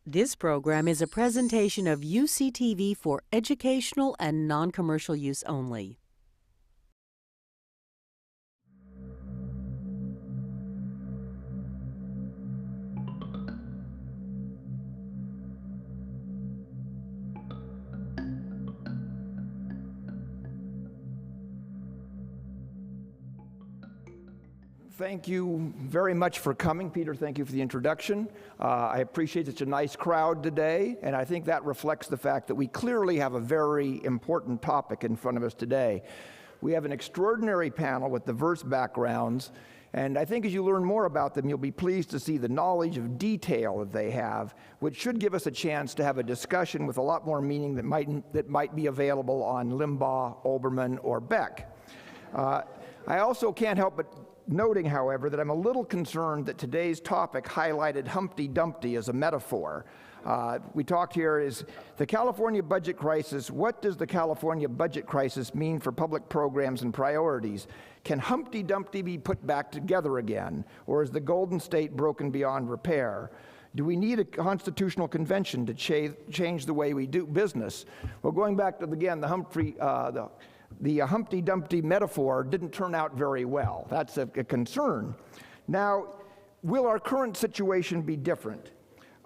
This program is a presentation of UCTV for educational and non-commercial use only. Thank you very much for coming, Peter. Thank you for the introduction. I appreciate such a nice crowd today, and I think that reflects the fact that we clearly have a very important topic in front of us today. We have an extraordinary panel with diverse backgrounds, and I think as you learn more about them, you'll be pleased to see the knowledge of detail that they have, which should give us a chance to have a discussion with a lot more meaning that might be available on Limbaugh, Olbermann, or Beck. I also can't help but noting, however, that I'm a little concerned that today's topic highlighted Humpty Dumpty as a metaphor. We talked here is the California budget crisis. What does the California budget crisis mean for public programs and priorities? Can Humpty Dumpty be put back together again? Or is the Golden State broken beyond repair? Do we need a constitutional convention to change the way we do business? Well, going back to, again, the Humpty Dumpty metaphor didn't turn out very well. That's a concern. Now, will our current situation be different?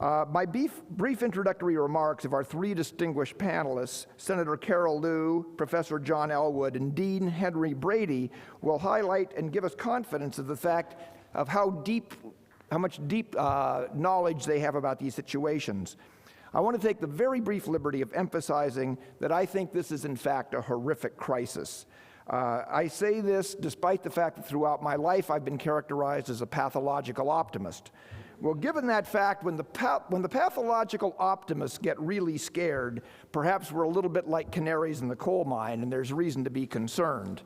My brief introductory remarks of our three distinguished panelists, Senator Carol Liu, Professor John Ellwood, and Dean Henry Brady, will highlight and give us confidence of the fact of how much deep knowledge they have about these situations. I want to take the very brief liberty of emphasizing that I think this is in fact a horrific crisis. I say this despite the fact that throughout my life I've been characterized as a pathological optimist. Well, given that fact, when the pathological optimists get really scared, perhaps we're a little bit like canaries in the coal mine and there's reason to be concerned.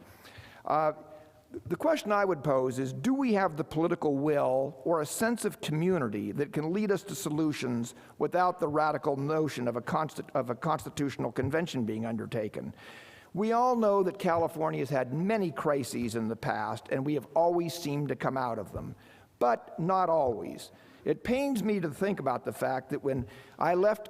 The question I would pose is, do we have the political will or a sense of community that can lead us to solutions without the radical notion of a constitutional convention being undertaken? We all know that California has had many crises in the past, and we have always seemed to come out of them, but not always. It pains me to think about the fact that when I left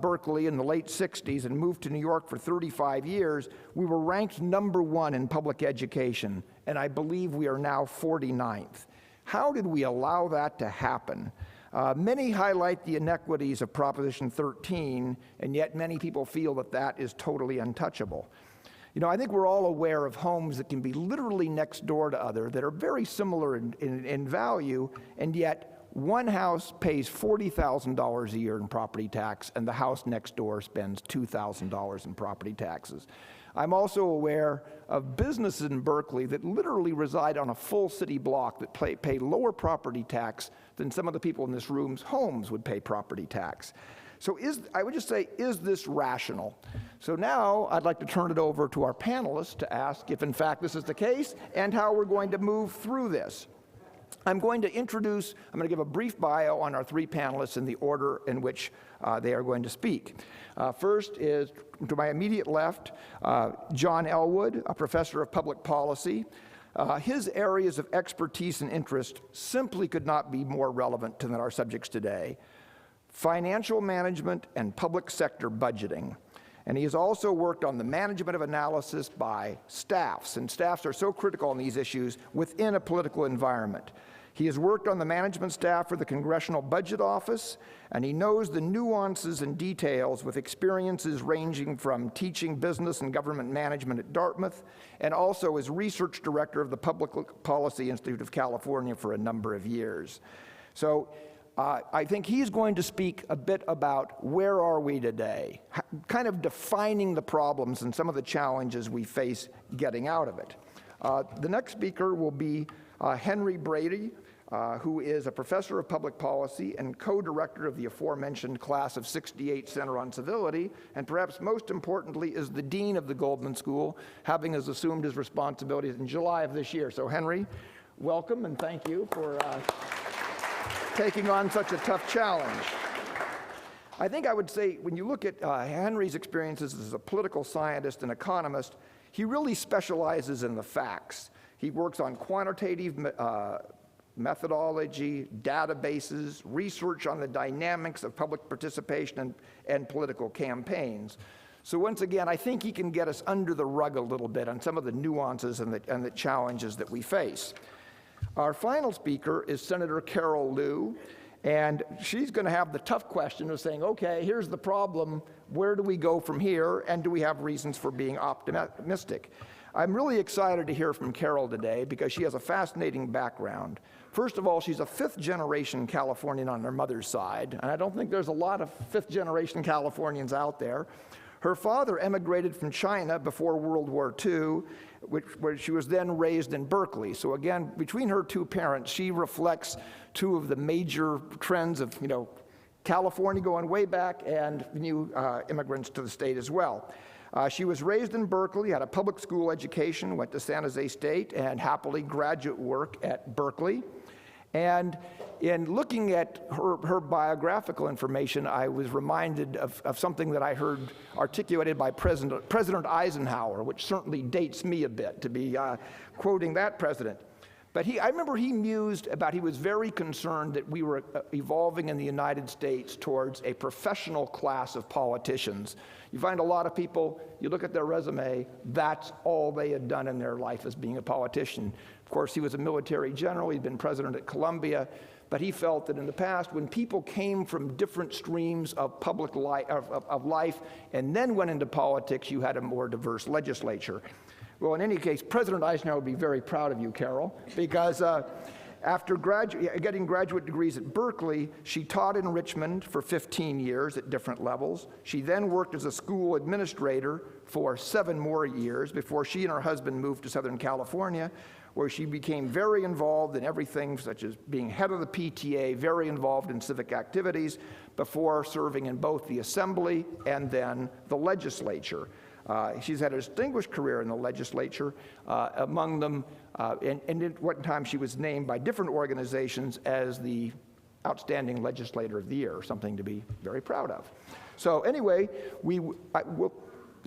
Berkeley in the late 60s and moved to New York for 35 years, we were ranked #1 in public education, and I believe we are now 49th. How did we allow that to happen? Many highlight the inequities of Proposition 13, and yet many people feel that that is totally untouchable. You know, I think we're all aware of homes that can be literally next door to other that are very similar in value, and yet one house pays $40,000 a year in property tax, and the house next door spends $2,000 in property taxes. I'm also aware of businesses in Berkeley that literally reside on a full city block that pay lower property tax than some of the people in this room's homes would pay property tax. So I would just say, is this rational? So now I'd like to turn it over to our panelists to ask if in fact this is the case and how we're going to move through this. I'm going to give a brief bio on our three panelists in the order in which they are going to speak. First is, to my immediate left, John Ellwood, a professor of public policy. His areas of expertise and interest simply could not be more relevant to our subjects today: financial management and public sector budgeting. And he has also worked on the management of analysis by staffs, and staffs are so critical in these issues within a political environment. He has worked on the management staff for the Congressional Budget Office, and he knows the nuances and details with experiences ranging from teaching business and government management at Dartmouth, and also as research director of the Public Policy Institute of California for a number of years. So I think he's going to speak a bit about where are we today, kind of defining the problems and some of the challenges we face getting out of it. The next speaker will be Henry Brady, who is a professor of public policy and co-director of the aforementioned class of '68 Center on Civility, and perhaps most importantly is the dean of the Goldman School, having assumed his responsibilities in July of this year. So Henry, welcome and thank you for taking on such a tough challenge. I think I would say when you look at Henry's experiences as a political scientist and economist, he really specializes in the facts. He works on quantitative methodology, databases, research on the dynamics of public participation and political campaigns. So once again, I think he can get us under the rug a little bit on some of the nuances and the challenges that we face. Our final speaker is Senator Carol Liu, and she's going to have the tough question of saying, okay, here's the problem, where do we go from here, and do we have reasons for being optimistic? I'm really excited to hear from Carol today because she has a fascinating background. First of all, she's a fifth-generation Californian on her mother's side, and I don't think there's a lot of fifth-generation Californians out there. Her father emigrated from China before World War II, where she was then raised in Berkeley. So again, between her two parents, she reflects two of the major trends of, California going way back and new immigrants to the state as well. She was raised in Berkeley, had a public school education, went to San Jose State, and happily graduate work at Berkeley. And in looking at her biographical information, I was reminded of something that I heard articulated by President Eisenhower, which certainly dates me a bit to be quoting that president. But I remember he mused about, he was very concerned that we were evolving in the United States towards a professional class of politicians. You find a lot of people, you look at their resume, that's all they had done in their life as being a politician. Of course, he was a military general, he'd been president at Columbia, but he felt that in the past, when people came from different streams of public life, of life and then went into politics, you had a more diverse legislature. Well, in any case, President Eisenhower would be very proud of you, Carol, because after getting graduate degrees at Berkeley, she taught in Richmond for 15 years at different levels. She then worked as a school administrator for 7 more years before she and her husband moved to Southern California, where she became very involved in everything such as being head of the PTA, very involved in civic activities, before serving in both the Assembly and then the legislature. She's had a distinguished career in the legislature, among them, and at one time she was named by different organizations as the Outstanding Legislator of the Year, something to be very proud of. So anyway, we'll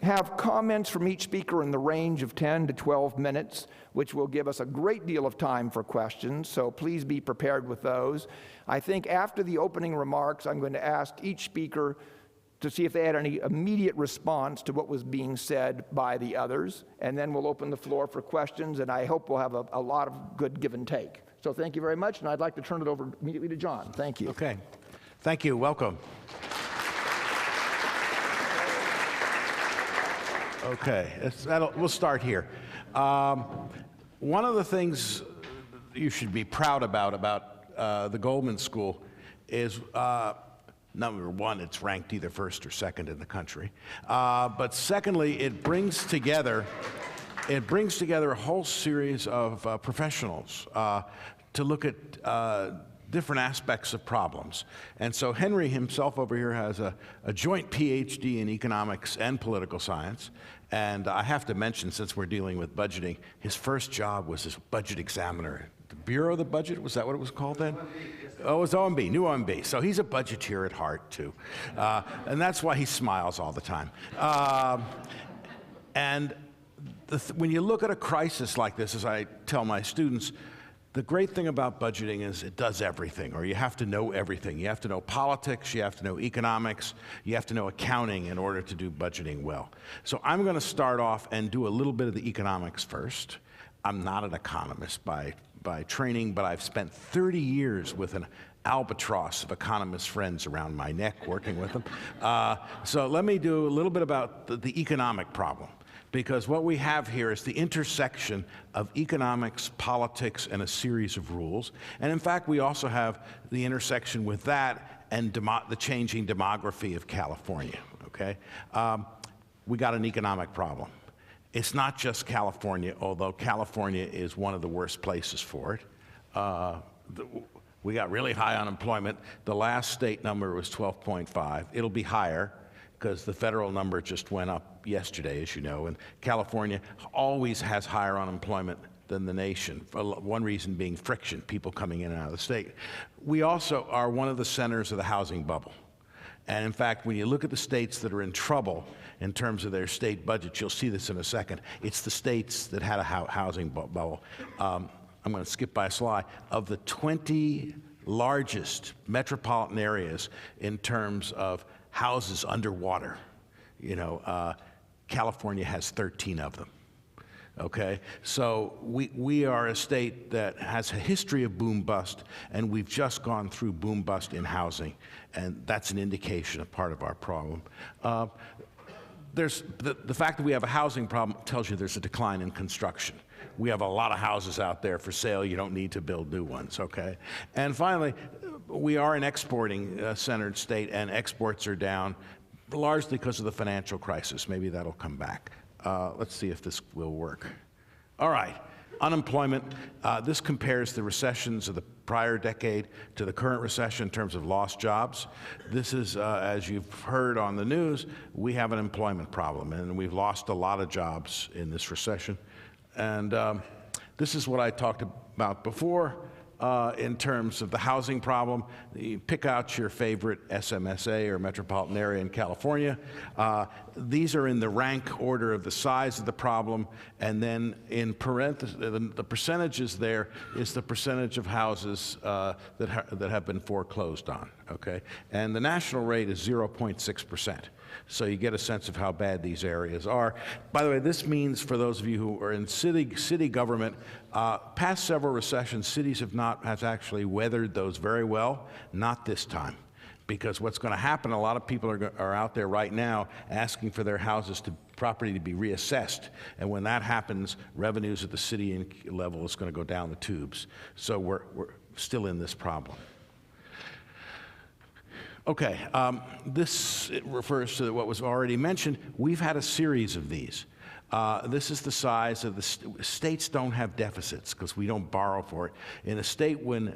have comments from each speaker in the range of 10 to 12 minutes, which will give us a great deal of time for questions, so please be prepared with those. I think after the opening remarks, I'm going to ask each speaker to see if they had any immediate response to what was being said by the others, and then we'll open the floor for questions, and I hope we'll have a lot of good give and take. So thank you very much, and I'd like to turn it over immediately to John. Thank you. Okay. Thank you. Welcome. Okay. We'll start here. One of the things you should be proud about the Goldman School is number one, it's ranked either first or second in the country. But secondly, it brings together a whole series of professionals to look at different aspects of problems. And so Henry himself over here has a joint PhD in economics and political science. And I have to mention, since we're dealing with budgeting, his first job was as budget examiner. The Bureau of the Budget, was that what it was called then? Oh, it was OMB, new OMB. So he's a budgeteer at heart, too. And that's why he smiles all the time. When you look at a crisis like this, as I tell my students, the great thing about budgeting is it does everything, or you have to know everything. You have to know politics, you have to know economics, you have to know accounting in order to do budgeting well. So I'm going to start off and do a little bit of the economics first. I'm not an economist by training, but I've spent 30 years with an albatross of economist friends around my neck working with them. So let me do a little bit about the economic problem, because what we have here is the intersection of economics, politics, and a series of rules. And in fact, we also have the intersection with that and the changing demography of California, okay? We got an economic problem. It's not just California, although California is one of the worst places for it. We got really high unemployment. The last state number was 12.5. It'll be higher because the federal number just went up yesterday, as you know, and California always has higher unemployment than the nation, for one reason being friction, people coming in and out of the state. We also are one of the centers of the housing bubble. And in fact, when you look at the states that are in trouble in terms of their state budgets, you'll see this in a second. It's the states that had a housing bubble. I'm going to skip by a slide, of the 20 largest metropolitan areas in terms of houses underwater, California has 13 of them. Okay, so we are a state that has a history of boom-bust, and we've just gone through boom-bust in housing, and that's an indication of part of our problem. There's the fact that we have a housing problem tells you there's a decline in construction. We have a lot of houses out there for sale. You don't need to build new ones, okay? And finally, we are an exporting-centered state, and exports are down largely because of the financial crisis. Maybe that'll come back. Let's see if this will work. All right, unemployment. This compares the recessions of the prior decade to the current recession in terms of lost jobs. This is, as you've heard on the news, we have an employment problem, and we've lost a lot of jobs in this recession. And this is what I talked about before. In terms of the housing problem, you pick out your favorite SMSA or metropolitan area in California. These are in the rank order of the size of the problem, and then in parentheses, the percentages there is the percentage of houses that have been foreclosed on, okay? And the national rate is 0.6%. So you get a sense of how bad these areas are. By the way, this means for those of you who are in city government, past several recessions, cities have actually weathered those very well. Not this time, because what's going to happen? A lot of people are out there right now asking for their property to be reassessed, and when that happens, revenues at the city level is going to go down the tubes. So we're still in this problem. Okay, this refers to what was already mentioned. We've had a series of these. This is the size of the states don't have deficits because we don't borrow for it. In a state when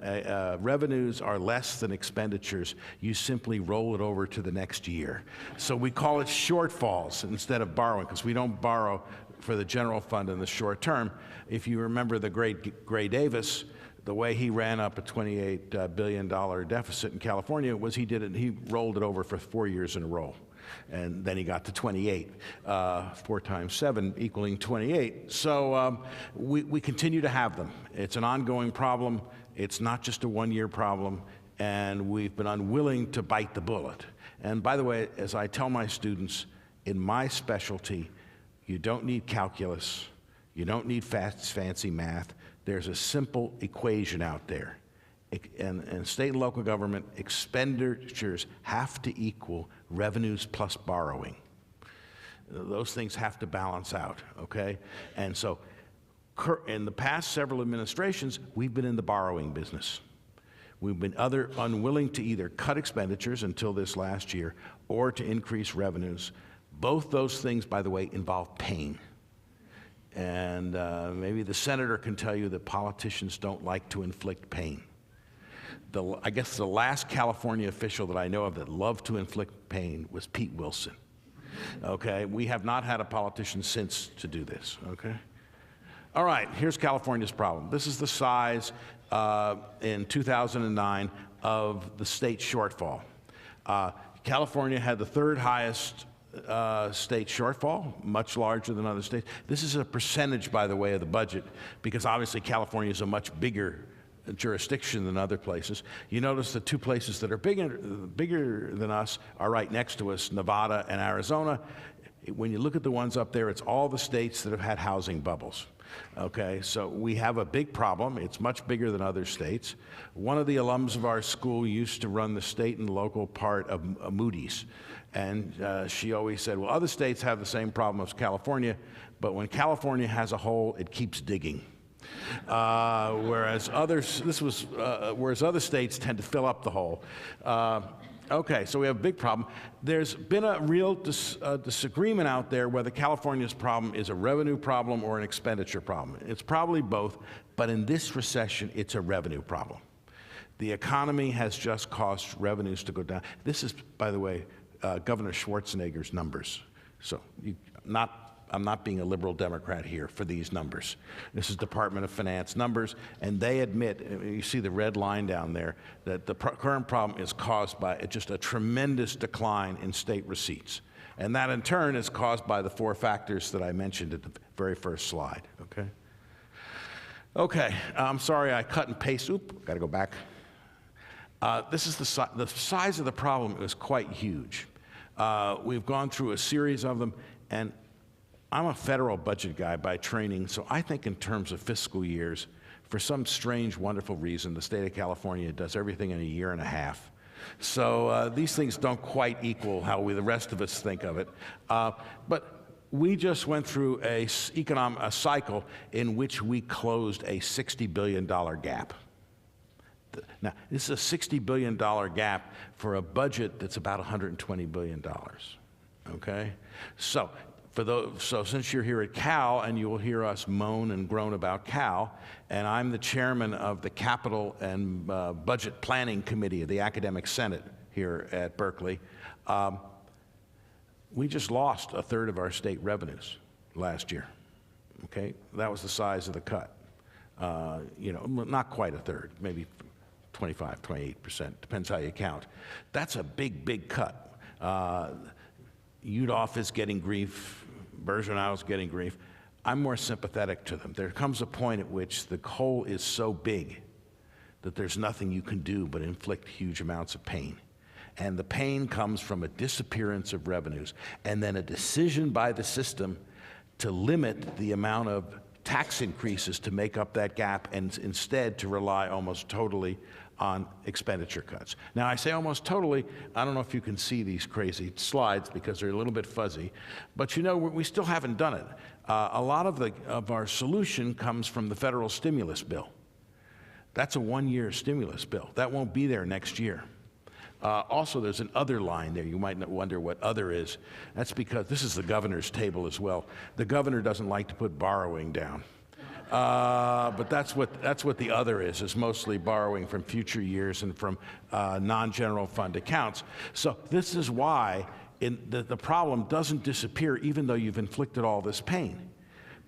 revenues are less than expenditures, you simply roll it over to the next year. So we call it shortfalls instead of borrowing because we don't borrow for the general fund in the short term. If you remember the great Gray Davis, the way he ran up a $28 billion deficit in California was he rolled it over for 4 years in a row. And then he got to 28, 4 times 7 equaling 28. So we continue to have them. It's an ongoing problem. It's not just a one-year problem. And we've been unwilling to bite the bullet. And by the way, as I tell my students, in my specialty, you don't need calculus. You don't need fancy math. There's a simple equation out there. And state and local government expenditures have to equal revenues plus borrowing. Those things have to balance out, okay? And so in the past several administrations, we've been in the borrowing business. We've been unwilling to either cut expenditures until this last year or to increase revenues. Both those things, by the way, involve pain. And maybe the senator can tell you that politicians don't like to inflict pain. I guess the last California official that I know of that loved to inflict pain was Pete Wilson. Okay, we have not had a politician since to do this, okay? All right, here's California's problem. This is the size in 2009 of the state shortfall. California had the third highest state shortfall, much larger than other states. This is a percentage, by the way, of the budget, because obviously California is a much bigger jurisdiction than other places. You notice the two places that are bigger than us are right next to us, Nevada and Arizona. When you look at the ones up there, it's all the states that have had housing bubbles. Okay, so we have a big problem. It's much bigger than other states. One of the alums of our school used to run the state and local part of Moody's. And she always said, well, other states have the same problem as California, but when California has a hole, it keeps digging. Whereas other states tend to fill up the hole. Okay, so we have a big problem. There's been a real disagreement out there whether California's problem is a revenue problem or an expenditure problem. It's probably both, but in this recession, it's a revenue problem. The economy has just caused revenues to go down. This is, by the way, Governor Schwarzenegger's numbers. So I'm not being a liberal Democrat here for these numbers. This is Department of Finance numbers, and they admit, you see the red line down there, that the current problem is caused by just a tremendous decline in state receipts. And that in turn is caused by the 4 factors that I mentioned at the very first slide, okay? Okay, I'm sorry I cut and paste. Oop, got to go back. This is the size of the problem is quite huge. We've gone through a series of them, and I'm a federal budget guy by training, so I think in terms of fiscal years. For some strange, wonderful reason, the state of California does everything in a year and a half. So these things don't quite equal how the rest of us think of it. But we just went through a cycle in which we closed a $60 billion gap. Now, this is a $60 billion gap for a budget that's about $120 billion, okay? So since you're here at Cal, and you will hear us moan and groan about Cal, and I'm the chairman of the Capital and Budget Planning Committee of the Academic Senate here at Berkeley, we just lost a third of our state revenues last year, okay? That was the size of the cut. Not quite a third, maybe 25, 28%, depends how you count. That's a big, big cut. UDOF is getting grief, Bergeron is getting grief. I'm more sympathetic to them. There comes a point at which the hole is so big that there's nothing you can do but inflict huge amounts of pain. And the pain comes from a disappearance of revenues, and then a decision by the system to limit the amount of tax increases to make up that gap, and instead to rely almost totally on expenditure cuts. Now, I say almost totally. I don't know if you can see these crazy slides because they're a little bit fuzzy, but we still haven't done it. A lot of our solution comes from the federal stimulus bill. That's a one-year stimulus bill. That won't be there next year. Also, there's an other line there. You might wonder what other is. That's because this is the governor's table as well. The governor doesn't like to put borrowing down. But that's what the other is mostly borrowing from future years and from non-general fund accounts. So this is why the problem doesn't disappear even though you've inflicted all this pain,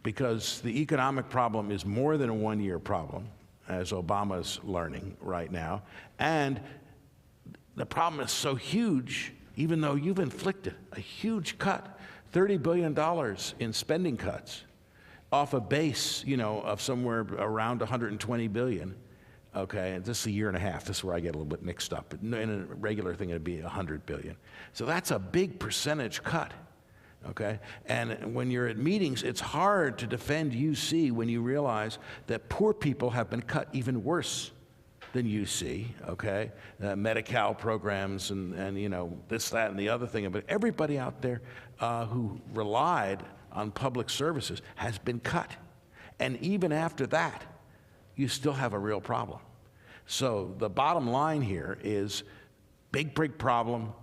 because the economic problem is more than a one-year problem, as Obama's learning right now, and the problem is so huge, even though you've inflicted a huge cut, $30 billion in spending cuts off a base, of somewhere around 120 billion. Okay, and this is a year and a half. This is where I get a little bit mixed up. In a regular thing, it'd be 100 billion. So that's a big percentage cut. Okay, and when you're at meetings, it's hard to defend UC when you realize that poor people have been cut even worse than UC, okay? Medi-Cal programs and this, that, and the other thing. But everybody out there who relied on public services has been cut. And even after that, you still have a real problem. So the bottom line here is big, big problem.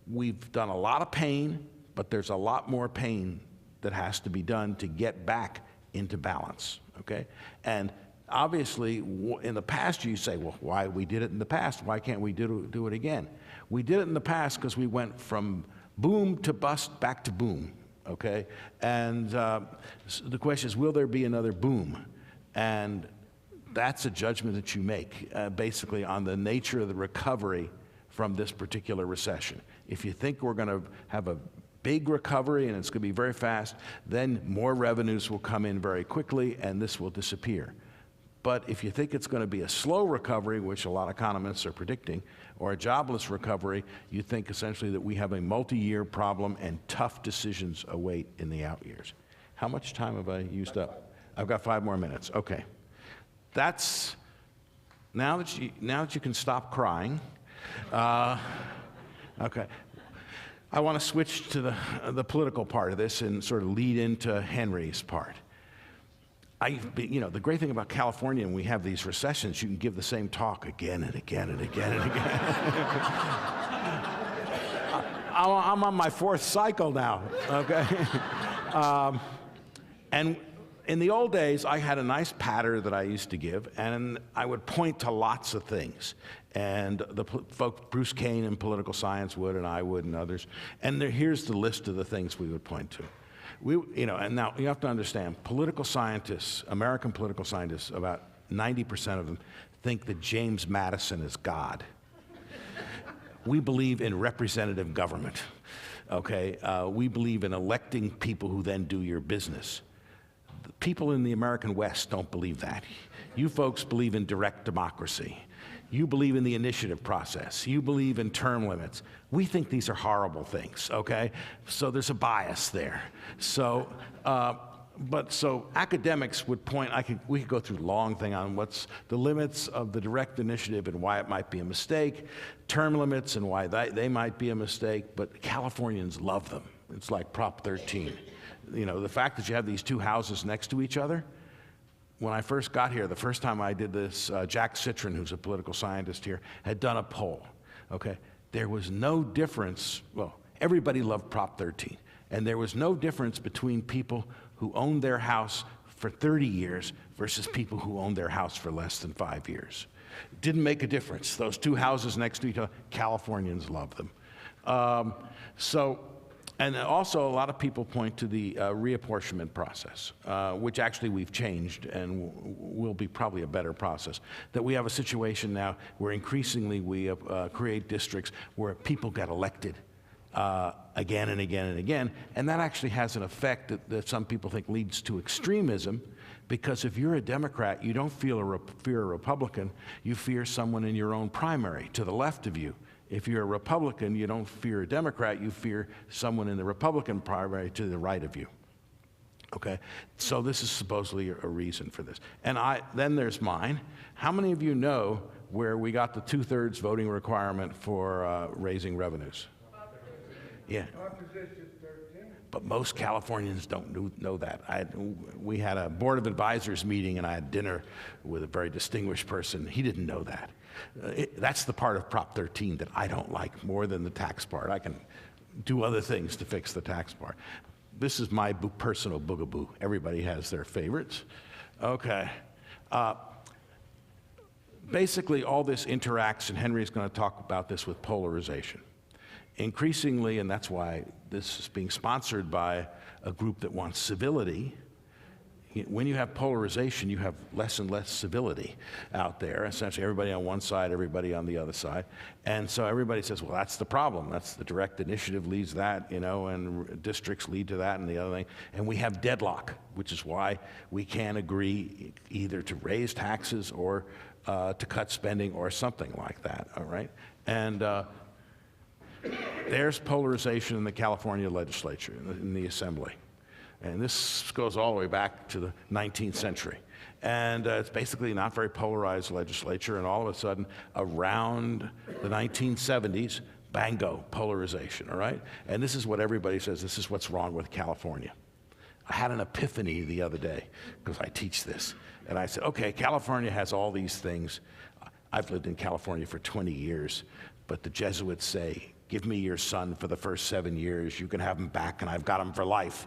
We've done a lot of pain, but there's a lot more pain that has to be done to get back into balance, okay? And obviously, in the past, you say, well, why we did it in the past? Why can't we do it again? We did it in the past because we went from boom to bust back to boom, okay? And the question is, will there be another boom? And that's a judgment that you make, basically, on the nature of the recovery from this particular recession. If you think we're going to have a big recovery and it's going to be very fast, then more revenues will come in very quickly and this will disappear. But if you think it's going to be a slow recovery, which a lot of economists are predicting, or a jobless recovery, you think essentially that we have a multi-year problem and tough decisions await in the out years. How much time have I used up? I've got 5 more minutes. Okay. That's, now that you can stop crying, okay. I want to switch to the political part of this and sort of lead into Henry's part. The great thing about California, when we have these recessions, you can give the same talk again and again and again and again. I'm on my 4th cycle now, okay? And in the old days, I had a nice patter that I used to give, and I would point to lots of things. And the folk, Bruce Kane in political science would, and I would, and others. And here's the list of the things we would point to. And now you have to understand, political scientists, American political scientists, about 90% of them think that James Madison is God. We believe in representative government, okay? We believe in electing people who then do your business. People in the American West don't believe that. You folks believe in direct democracy. You believe in the initiative process. You believe in term limits. We think these are horrible things, okay? So there's a bias there. So, so academics would point, we could go through a long thing on what's the limits of the direct initiative and why it might be a mistake, term limits and why they might be a mistake, but Californians love them. It's like Prop 13. You know, the fact that you have these two houses next to each other. When I first got here, the first time I did this, Jack Citron, who's a political scientist here, had done a poll, okay? There was no difference, well, everybody loved Prop 13, and there was no difference between people who owned their house for 30 years versus people who owned their house for less than 5 years. It didn't make a difference. Those two houses next to each other, Californians love them. And also, a lot of people point to the reapportionment process, which actually we've changed and will be probably a better process. That we have a situation now where increasingly we create districts where people get elected again and again and again, and that actually has an effect that some people think leads to extremism, because if you're a Democrat, you don't fear a Republican, you fear someone in your own primary to the left of you. If you're a Republican, you don't fear a Democrat, you fear someone in the Republican primary to the right of you. Okay? So this is supposedly a reason for this. And then there's mine. How many of you know where we got the 2/3 voting requirement for raising revenues? Yeah. But most Californians don't know that. We had a board of advisors meeting, and I had dinner with a very distinguished person. He didn't know that. That's the part of Prop 13 that I don't like more than the tax part. I can do other things to fix the tax part. This is my personal boogaboo. Everybody has their favorites. Okay. Basically, all this interacts, and Henry's going to talk about this with polarization. Increasingly, and that's why this is being sponsored by a group that wants civility. When you have polarization, you have less and less civility out there. Essentially, everybody on one side, everybody on the other side. And so everybody says, well, that's the problem. That's the direct initiative leads that, you know, and districts lead to that and the other thing. And we have deadlock, which is why we can't agree either to raise taxes or to cut spending or something like that, all right? And there's polarization in the California legislature, in the assembly. And this goes all the way back to the 19th century. And it's basically not very polarized legislature, and all of a sudden, around the 1970s, bango, polarization, all right? And this is what everybody says, this is what's wrong with California. I had an epiphany the other day, because I teach this, and I said, okay, California has all these things. I've lived in California for 20 years, but the Jesuits say, give me your son for the first 7 years, you can have him back, and I've got him for life.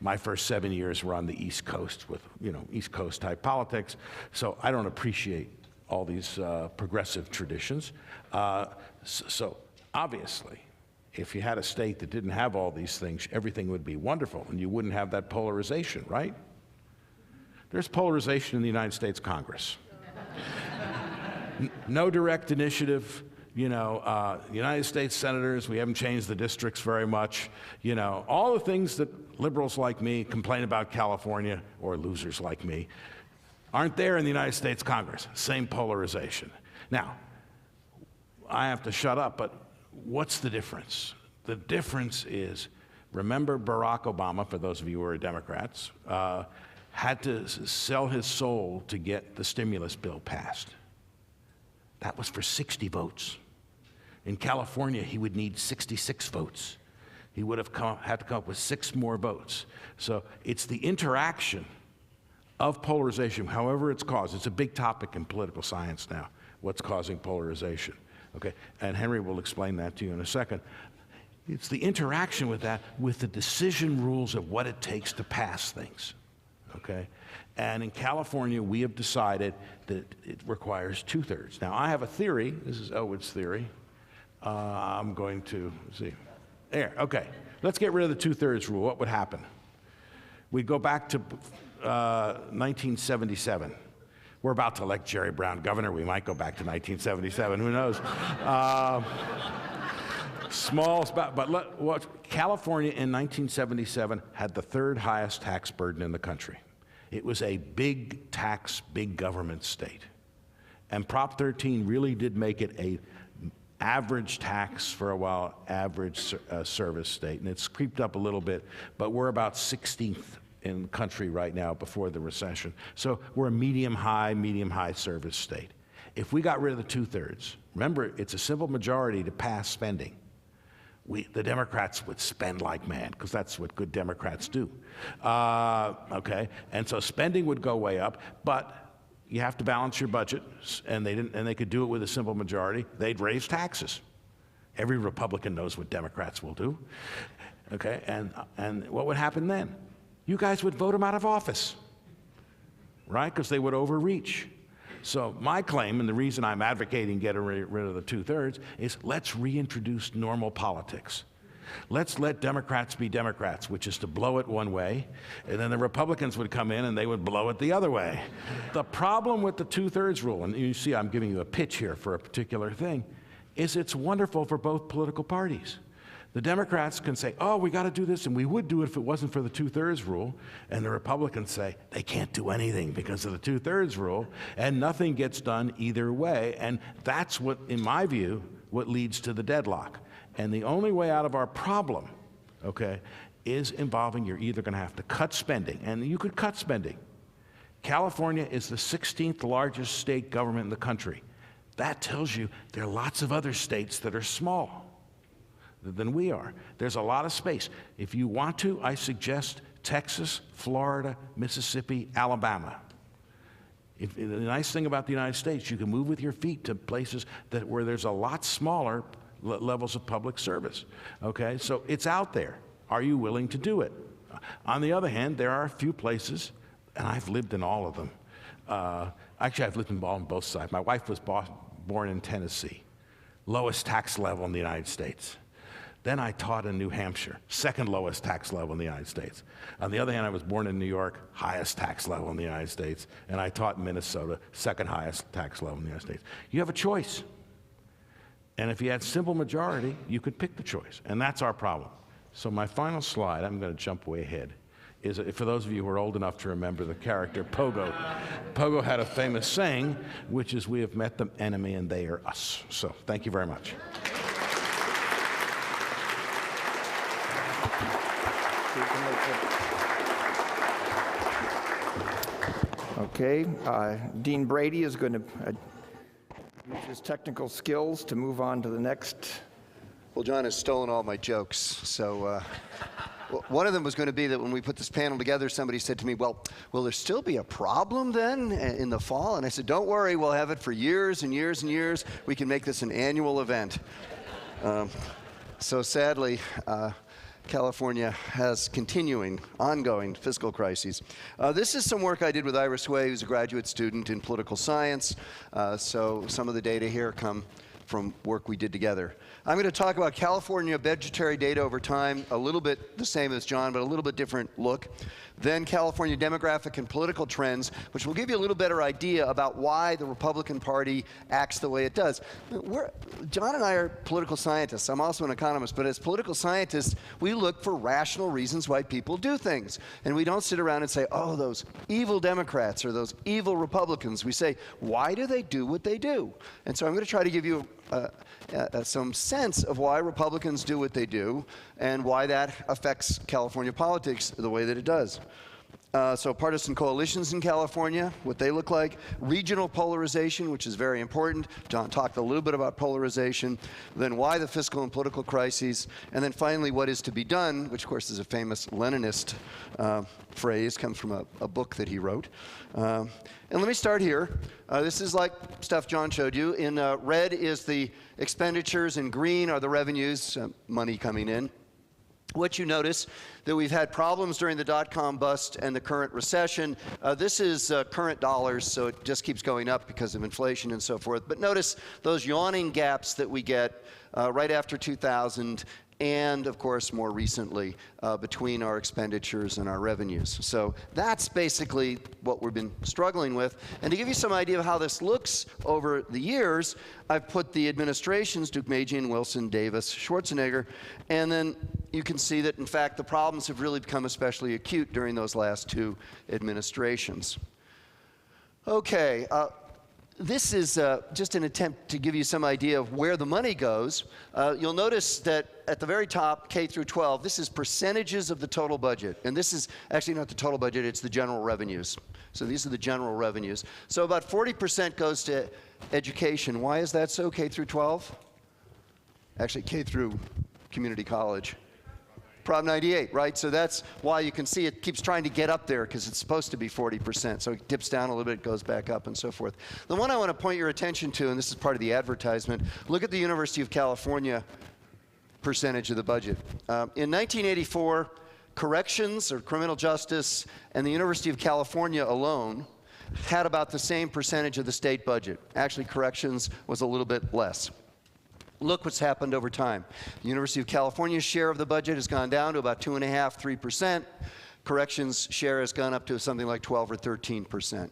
My first 7 years were on the East Coast with, you know, East Coast type politics. So I don't appreciate all these progressive traditions. So obviously, if you had a state that didn't have all these things, everything would be wonderful and you wouldn't have that polarization, right? There's polarization in the United States Congress. No direct initiative. You know, United States senators, we haven't changed the districts very much. You know, all the things that liberals like me complain about California, or losers like me, aren't there in the United States Congress. Same polarization. Now, I have to shut up, but what's the difference? The difference is, remember Barack Obama, for those of you who are Democrats, had to sell his soul to get the stimulus bill passed. That was for 60 votes. In California, he would need 66 votes. He would have had to come up with 6 more votes. So it's the interaction of polarization, however it's caused. It's a big topic in political science now, what's causing polarization. Okay, and Henry will explain that to you in a second. It's the interaction with that, with the decision rules of what it takes to pass things. Okay, and in California, we have decided that it requires 2/3. Now, I have a theory. This is Ellwood's theory. I'm going to see. There, okay. Let's get rid of the 2/3 rule. What would happen? We'd go back to 1977. We're about to elect Jerry Brown governor. We might go back to 1977. Who knows? California in 1977 had the 3rd highest tax burden in the country. It was a big tax, big government state. And Prop 13 really did make it a average tax for a while, average service state. And it's creeped up a little bit, but we're about 16th in the country right now before the recession. So we're a medium-high service state. If we got rid of the 2/3, remember, it's a simple majority to pass spending. The Democrats would spend like mad, because that's what good Democrats do. Okay, and so spending would go way up, but you have to balance your budget, and they could do it with a simple majority. They'd raise taxes. Every Republican knows what Democrats will do. Okay, and what would happen then? You guys would vote them out of office, right? Because they would overreach. So my claim, and the reason I'm advocating getting rid of the 2/3, is let's reintroduce normal politics. Let's let Democrats be Democrats, which is to blow it one way, and then the Republicans would come in and they would blow it the other way. The problem with the 2/3 rule, and you see I'm giving you a pitch here for a particular thing, is it's wonderful for both political parties. The Democrats can say, oh, we got to do this, and we would do it if it wasn't for the 2/3 rule. And the Republicans say, they can't do anything because of the 2/3 rule, and nothing gets done either way. And that's what, in my view, what leads to the deadlock. And the only way out of our problem, okay, is involving you're either going to have to cut spending, and you could cut spending. California is the 16th largest state government in the country. That tells you there are lots of other states that are small than we are. There's a lot of space. If you want to, I suggest Texas, Florida, Mississippi, Alabama. The nice thing about the United States, you can move with your feet to places where there's a lot smaller levels of public service. Okay, so it's out there. Are you willing to do it? On the other hand, there are a few places, and I've lived in all of them. Actually, I've lived in both sides. My wife was born in Tennessee, lowest tax level in the United States. Then I taught in New Hampshire, second lowest tax level in the United States. On the other hand, I was born in New York, highest tax level in the United States, and I taught in Minnesota, second highest tax level in the United States. You have a choice. And if you had simple majority, you could pick the choice, and that's our problem. So my final slide, I'm going to jump way ahead, is for those of you who are old enough to remember the character Pogo. Pogo had a famous saying, which is, we have met the enemy and they are us. So thank you very much. Okay, Dean Brady is going to use his technical skills to move on to the next. Well, John has stolen all my jokes. So one of them was going to be that when we put this panel together, somebody said to me, well, will there still be a problem then in the fall? And I said, don't worry, we'll have it for years and years and years. We can make this an annual event. So sadly, California has ongoing fiscal crises. This is some work I did with Iris Way, who's a graduate student in political science. So some of the data here come from work we did together. I'm going to talk about California budgetary data over time, a little bit the same as John, but a little bit different look. Then California demographic and political trends, which will give you a little better idea about why the Republican Party acts the way it does. John and I are political scientists. I'm also an economist, but as political scientists, we look for rational reasons why people do things. And we don't sit around and say, oh, those evil Democrats or those evil Republicans. We say, why do they do what they do? And so I'm going to try to give you some sense of why Republicans do what they do and why that affects California politics the way that it does. So partisan coalitions in California, what they look like. Regional polarization, which is very important. John talked a little bit about polarization. Then why the fiscal and political crises. And then finally, what is to be done, which of course is a famous Leninist phrase, comes from a book that he wrote. And let me start here. This is like stuff John showed you. In red is the expenditures, in green are the revenues, money coming in. What you notice that we've had problems during the dot-com bust and the current recession. This is current dollars, so it just keeps going up because of inflation and so forth. But notice those yawning gaps that we get right after 2000 and of course, more recently, between our expenditures and our revenues. So that's basically what we've been struggling with. And to give you some idea of how this looks over the years, I've put the administrations, Deukmejian, Wilson, Davis, Schwarzenegger, and then you can see that, in fact, the problems have really become especially acute during those last two administrations. Okay. This is just an attempt to give you some idea of where the money goes. You'll notice that at the very top, K through 12, this is percentages of the total budget. And this is actually not the total budget, it's the general revenues. So these are the general revenues. So about 40% goes to education. Why is that so, K through 12? Actually, K through community college. Prop 98, right? So that's why you can see it keeps trying to get up there, because it's supposed to be 40%. So it dips down a little bit, goes back up, and so forth. The one I want to point your attention to, and this is part of the advertisement, look at the University of California percentage of the budget. In 1984, corrections, or criminal justice, and the University of California alone had about the same percentage of the state budget. Actually, corrections was a little bit less. Look what's happened over time. The University of California's share of the budget has gone down to about 2.5%, 3%. Corrections share has gone up to something like 12 or 13%.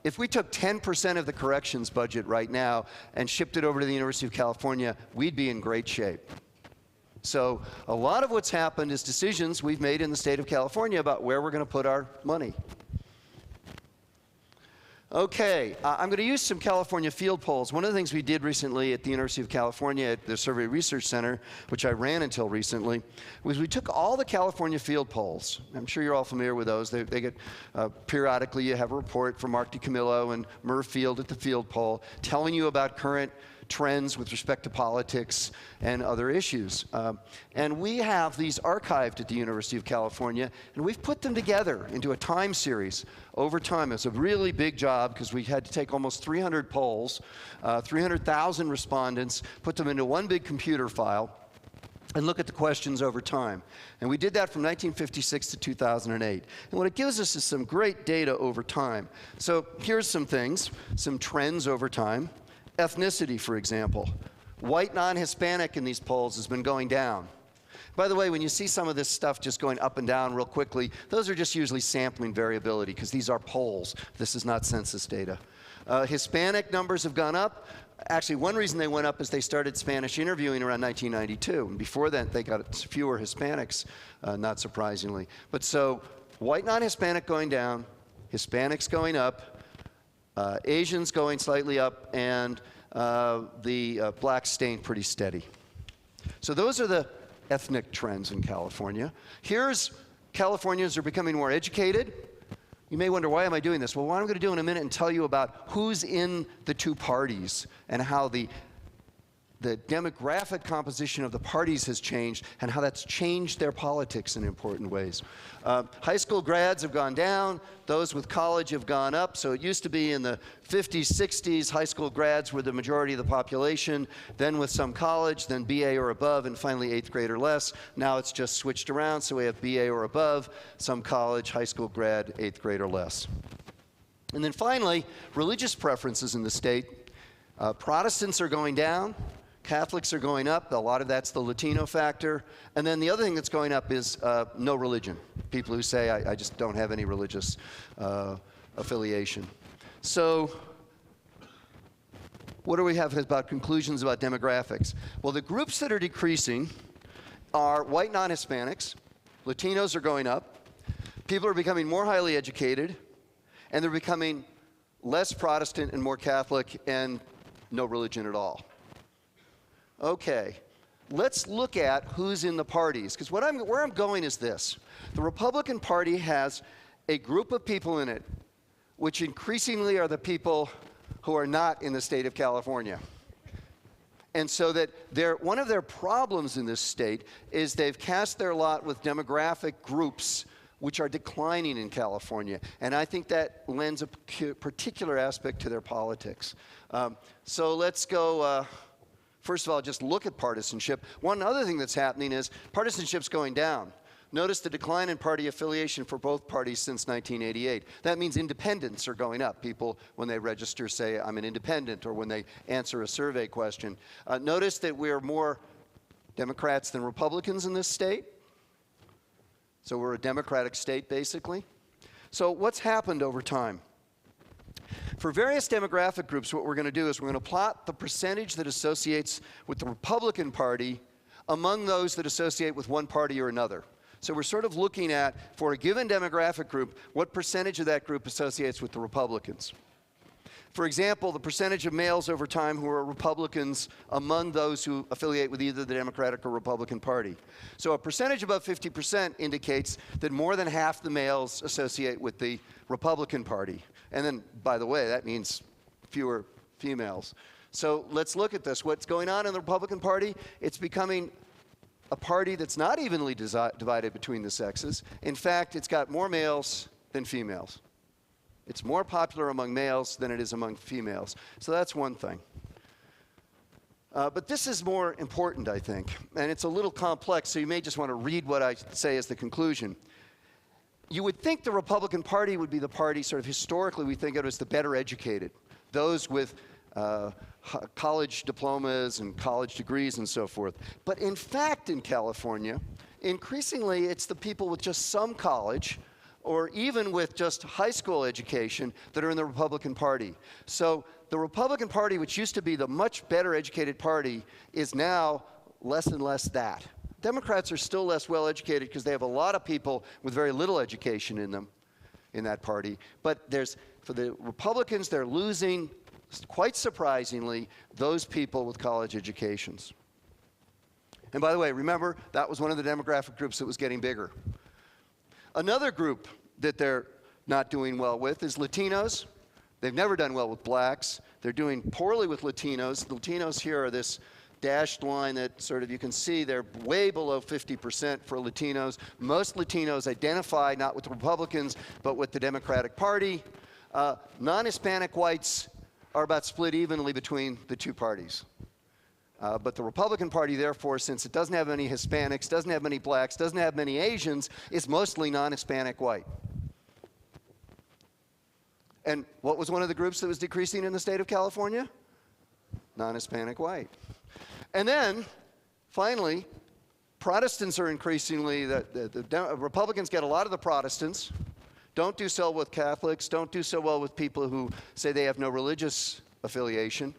If we took 10% of the corrections budget right now and shipped it over to the University of California, we'd be in great shape. So a lot of what's happened is decisions we've made in the state of California about where we're going to put our money. Okay, I'm going to use some California field polls. One of the things we did recently at the University of California at the Survey Research Center, which I ran until recently, was we took all the California field polls. I'm sure you're all familiar with those. They get periodically, you have a report from Mark DiCamillo and Merv Field at the field poll telling you about current trends with respect to politics and other issues. And we have these archived at the University of California, and we've put them together into a time series over time. It's a really big job because we had to take almost 300 polls, 300,000 respondents, put them into one big computer file, and look at the questions over time. And we did that from 1956 to 2008. And what it gives us is some great data over time. So here's some things, some trends over time. Ethnicity, for example. White non-Hispanic in these polls has been going down. By the way, when you see some of this stuff just going up and down real quickly, those are just usually sampling variability, because these are polls. This is not census data. Hispanic numbers have gone up. Actually, one reason they went up is they started Spanish interviewing around 1992. And before that, they got fewer Hispanics, not surprisingly. But so, white non-Hispanic going down, Hispanics going up, Asians going slightly up, and the blacks staying pretty steady. So those are the ethnic trends in California. Here's Californians are becoming more educated. You may wonder, why am I doing this? Well, what I'm going to do in a minute and tell you about who's in the two parties and how the demographic composition of the parties has changed and how that's changed their politics in important ways. High school grads have gone down. Those with college have gone up. So it used to be in the 50s, 60s, high school grads were the majority of the population. Then with some college, then BA or above, and finally 8th grade or less. Now it's just switched around. So we have BA or above, some college, high school grad, 8th grade or less. And then finally, religious preferences in the state. Protestants are going down. Catholics are going up. A lot of that's the Latino factor. And then the other thing that's going up is no religion. People who say, I just don't have any religious affiliation. So what do we have about conclusions about demographics? Well, the groups that are decreasing are white non-Hispanics. Latinos are going up. People are becoming more highly educated. And they're becoming less Protestant and more Catholic and no religion at all. Okay, let's look at who's in the parties, because where I'm going is this. The Republican Party has a group of people in it which increasingly are the people who are not in the state of California. And so that one of their problems in this state is they've cast their lot with demographic groups which are declining in California. And I think that lends a particular aspect to their politics. So let's go... First of all, just look at partisanship. One other thing that's happening is partisanship's going down. Notice the decline in party affiliation for both parties since 1988. That means independents are going up. People, when they register, say, I'm an independent, or when they answer a survey question. Notice that we're more Democrats than Republicans in this state. So we're a Democratic state, basically. So what's happened over time? For various demographic groups, what we're going to do is we're going to plot the percentage that associates with the Republican Party among those that associate with one party or another. So we're sort of looking at, for a given demographic group, what percentage of that group associates with the Republicans. For example, the percentage of males over time who are Republicans among those who affiliate with either the Democratic or Republican Party. So a percentage above 50% indicates that more than half the males associate with the Republican Party. And then, by the way, that means fewer females. So let's look at this. What's going on in the Republican Party? It's becoming a party that's not evenly divided between the sexes. In fact, it's got more males than females. It's more popular among males than it is among females. So that's one thing. But this is more important, I think. And it's a little complex, so you may just want to read what I say as the conclusion. You would think the Republican Party would be the party, sort of historically, we think of it as the better educated. Those with college diplomas and college degrees and so forth. But in fact, in California, increasingly, it's the people with just some college or even with just high school education that are in the Republican Party. So the Republican Party, which used to be the much better educated party, is now less and less that. Democrats are still less well educated because they have a lot of people with very little education in them, in that party. But for the Republicans, they're losing, quite surprisingly, those people with college educations. And by the way, remember, that was one of the demographic groups that was getting bigger. Another group that they're not doing well with is Latinos. They've never done well with blacks. They're doing poorly with Latinos. The Latinos here are this dashed line that sort of you can see they're way below 50% for Latinos. Most Latinos identify not with the Republicans, but with the Democratic Party. Non-Hispanic whites are about split evenly between the two parties. But the Republican Party, therefore, since it doesn't have many Hispanics, doesn't have many blacks, doesn't have many Asians, is mostly non-Hispanic white. And what was one of the groups that was decreasing in the state of California? Non-Hispanic white. And then, finally, Protestants are increasingly, the Republicans get a lot of the Protestants, don't do so well with Catholics, don't do so well with people who say they have no religious affiliation.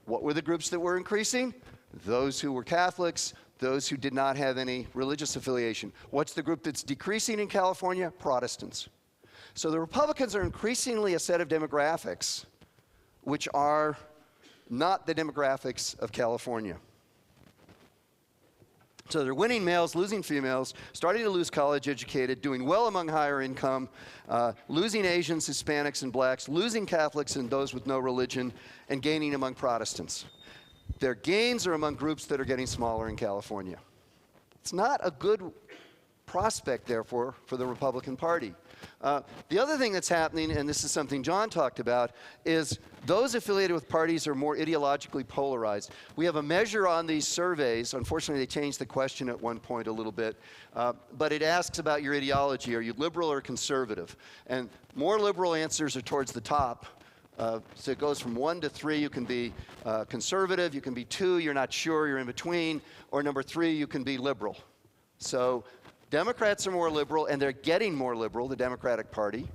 What were the groups that were increasing? Those who were Catholics, those who did not have any religious affiliation. What's the group that's decreasing in California? Protestants. So the Republicans are increasingly a set of demographics which are not the demographics of California. So they're winning males, losing females, starting to lose college educated, doing well among higher income, losing Asians, Hispanics, and blacks, losing Catholics and those with no religion, and gaining among Protestants. Their gains are among groups that are getting smaller in California. It's not a good prospect, therefore, for the Republican Party. The other thing that's happening, and this is something John talked about, is those affiliated with parties are more ideologically polarized. We have a measure on these surveys. Unfortunately, they changed the question at one point a little bit. But it asks about your ideology. Are you liberal or conservative? And more liberal answers are towards the top. So it goes from 1 to 3. You can be conservative. You can be 2. You're not sure. You're in between. Or number 3, you can be liberal. So Democrats are more liberal, and they're getting more liberal, the Democratic Party.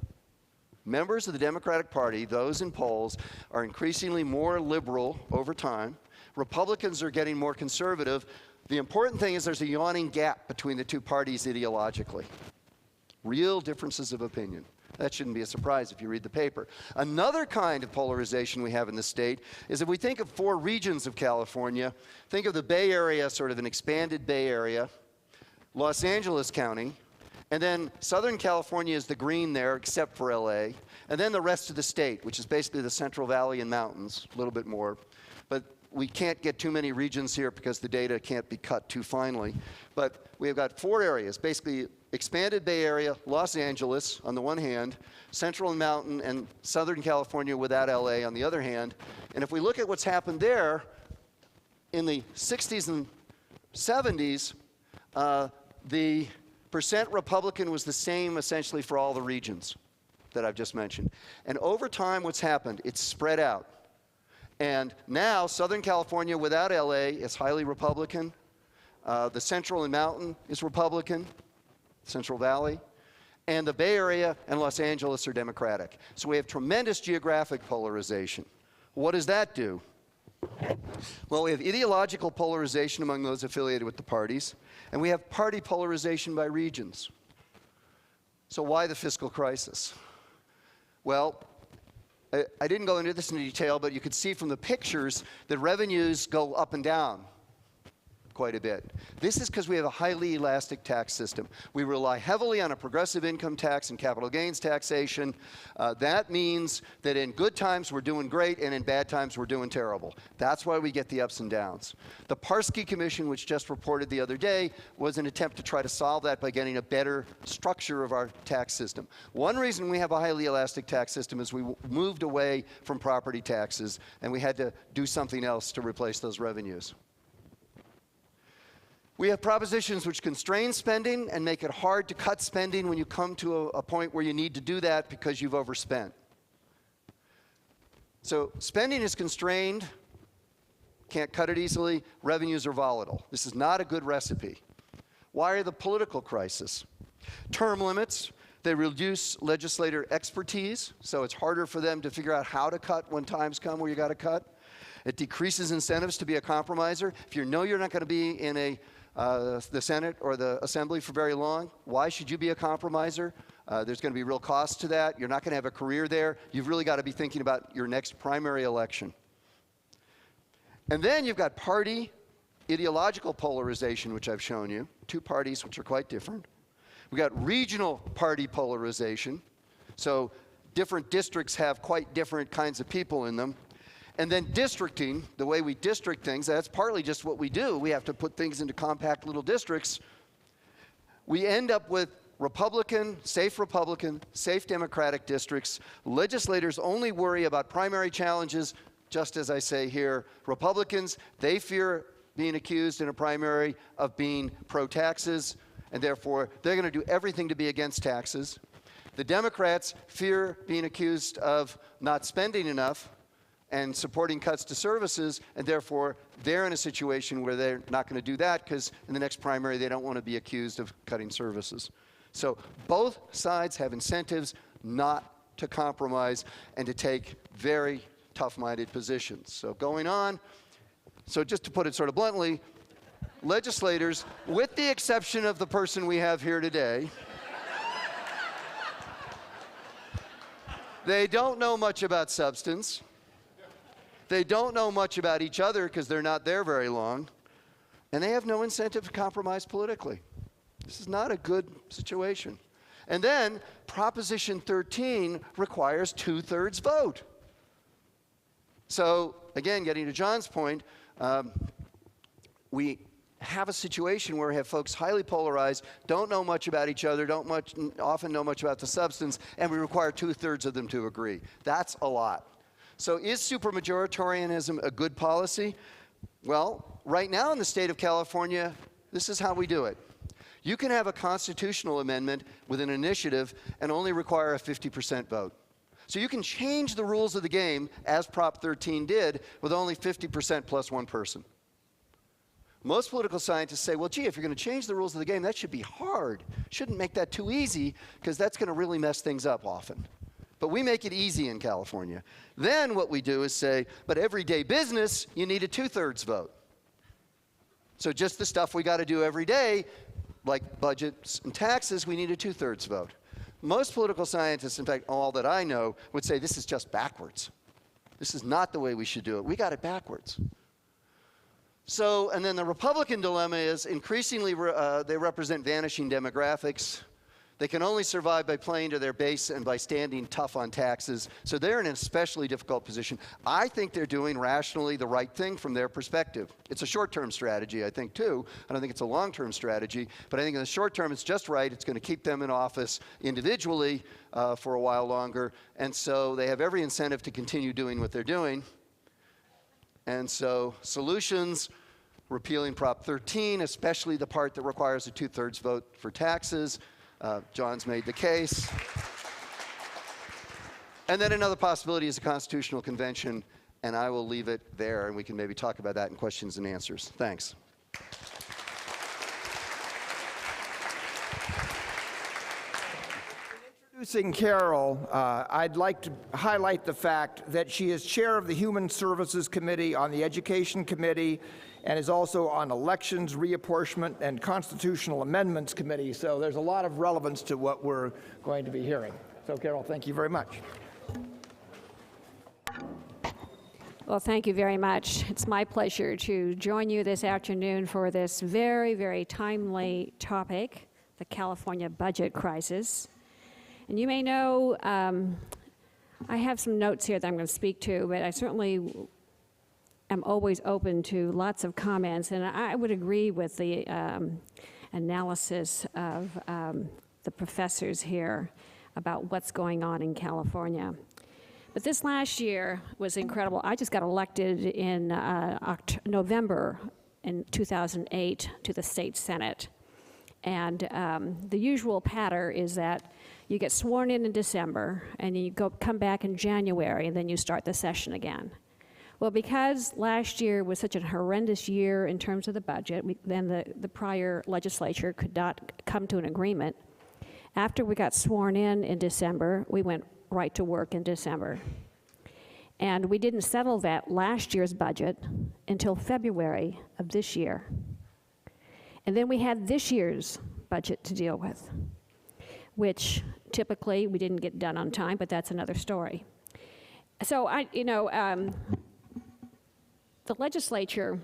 Members of the Democratic Party, those in polls, are increasingly more liberal over time. Republicans are getting more conservative. The important thing is there's a yawning gap between the two parties ideologically. Real differences of opinion. That shouldn't be a surprise if you read the paper. Another kind of polarization we have in the state is if we think of 4 regions of California, think of the Bay Area, sort of an expanded Bay Area, Los Angeles County, and then Southern California is the green there, except for LA, and then the rest of the state, which is basically the Central Valley and mountains, a little bit more. But we can't get too many regions here because the data can't be cut too finely. But we've got 4 areas, basically expanded Bay Area, Los Angeles on the one hand, Central and Mountain, and Southern California without LA on the other hand. And if we look at what's happened there, in the 60s and 70s, the percent Republican was the same essentially for all the regions that I've just mentioned. And over time, what's happened? It's spread out. And now, Southern California without LA is highly Republican. The Central and Mountain is Republican, Central Valley. And the Bay Area and Los Angeles are Democratic. So we have tremendous geographic polarization. What does that do? Well, we have ideological polarization among those affiliated with the parties, and we have party polarization by regions. So why the fiscal crisis? Well, I didn't go into this in detail, but you could see from the pictures that revenues go up and down quite a bit. This is because we have a highly elastic tax system. We rely heavily on a progressive income tax and capital gains taxation. That means that in good times we're doing great, and in bad times we're doing terrible. That's why we get the ups and downs. The Parsky Commission, which just reported the other day, was an attempt to try to solve that by getting a better structure of our tax system. One reason we have a highly elastic tax system is we moved away from property taxes, and we had to do something else to replace those revenues. We have propositions which constrain spending and make it hard to cut spending when you come to a point where you need to do that because you've overspent. So spending is constrained, can't cut it easily, revenues are volatile. This is not a good recipe. Why are the political crisis? Term limits, they reduce legislator expertise, so it's harder for them to figure out how to cut when times come where you got to cut. It decreases incentives to be a compromiser. If you know you're not going to be in the Senate or the Assembly for very long, why should you be a compromiser? There's going to be real cost to that. You're not going to have a career there. You've really got to be thinking about your next primary election. And then you've got party ideological polarization, which I've shown you. Two parties which are quite different. We've got regional party polarization. So different districts have quite different kinds of people in them. And then districting, the way we district things, that's partly just what we do. We have to put things into compact little districts. We end up with Republican, safe Democratic districts. Legislators only worry about primary challenges, just as I say here. Republicans, they fear being accused in a primary of being pro-taxes, and therefore they're going to do everything to be against taxes. The Democrats fear being accused of not spending enough and supporting cuts to services, and therefore they're in a situation where they're not going to do that because in the next primary they don't want to be accused of cutting services. So both sides have incentives not to compromise and to take very tough-minded positions. So going on, so just to put it sort of bluntly, legislators, with the exception of the person we have here today, they don't know much about substance. They don't know much about each other because they're not there very long, and they have no incentive to compromise politically. This is not a good situation. And then Proposition 13 requires 2/3 vote. So again, getting to John's point, we have a situation where we have folks highly polarized, don't know much about each other, often know much about the substance, and we require 2/3 of them to agree. That's a lot. So is supermajoritarianism a good policy? Well, right now in the state of California, this is how we do it. You can have a constitutional amendment with an initiative and only require a 50% vote. So you can change the rules of the game, as Prop 13 did, with only 50% plus one person. Most political scientists say, well, gee, if you're going to change the rules of the game, that should be hard. Shouldn't make that too easy, because that's going to really mess things up often. But we make it easy in California. Then what we do is say, but everyday business, you need a 2/3 vote. So just the stuff we got to do every day, like budgets and taxes, we need a 2/3 vote. Most political scientists, in fact, all that I know, would say this is just backwards. This is not the way we should do it. We got it backwards. So, and then the Republican dilemma is increasingly they represent vanishing demographics. They can only survive by playing to their base and by standing tough on taxes. So they're in an especially difficult position. I think they're doing rationally the right thing from their perspective. It's a short-term strategy, I think, too. I don't think it's a long-term strategy. But I think in the short term, it's just right. It's going to keep them in office individually for a while longer. And so they have every incentive to continue doing what they're doing. And so solutions, repealing Prop 13, especially the part that requires a 2/3 vote for taxes. John's made the case. And then another possibility is a constitutional convention, and I will leave it there, and we can maybe talk about that in questions and answers. Thanks. Introducing Carol, I'd like to highlight the fact that she is chair of the Human Services Committee on the Education Committee and is also on Elections, Reapportionment, and Constitutional Amendments Committee. So there's a lot of relevance to what we're going to be hearing. So Carol, thank you very much. Well, thank you very much. It's my pleasure to join you this afternoon for this very, very timely topic, the California budget crisis. And you may know, I have some notes here that I'm going to speak to, but I certainly am always open to lots of comments, and I would agree with the analysis of the professors here about what's going on in California. But this last year was incredible. I just got elected in November in 2008 to the state senate. And the usual pattern is that you get sworn in December, and you come back in January, and then you start the session again. Well, because last year was such a horrendous year in terms of the budget, then the prior legislature could not come to an agreement. After we got sworn in December, we went right to work in December. And we didn't settle that last year's budget until February of this year. And then we had this year's budget to deal with, which typically we didn't get done on time, but that's another story. So the legislature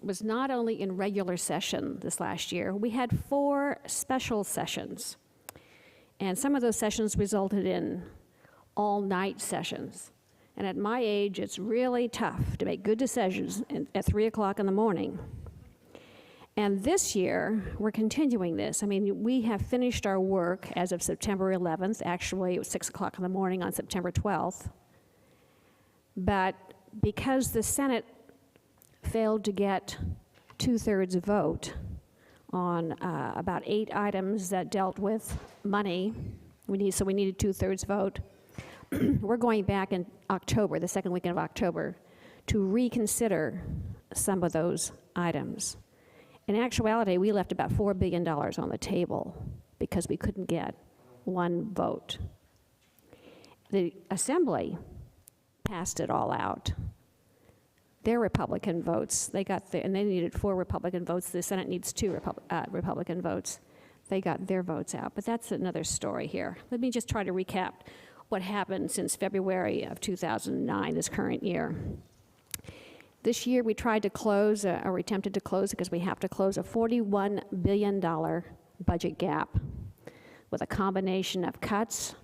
was not only in regular session this last year, we had 4 special sessions. And some of those sessions resulted in all-night sessions. And at my age, it's really tough to make good decisions at 3 o'clock in the morning. And this year, we're continuing this. I mean, we have finished our work as of September 11th. Actually, it was 6 o'clock in the morning on September 12th. But because the Senate failed to get 2/3 vote on about 8 items that dealt with money, we needed 2/3 vote. We're going back in October, the second weekend of October, to reconsider some of those items. In actuality, we left about $4 billion on the table because we couldn't get 1 vote. The Assembly passed it all out. Their Republican votes, and they needed 4 Republican votes. The Senate needs 2 Republican votes. They got their votes out, but that's another story here. Let me just try to recap what happened since February of 2009, this current year. This year we tried to close, or attempted to close, because we have to close a $41 billion budget gap with a combination of cuts,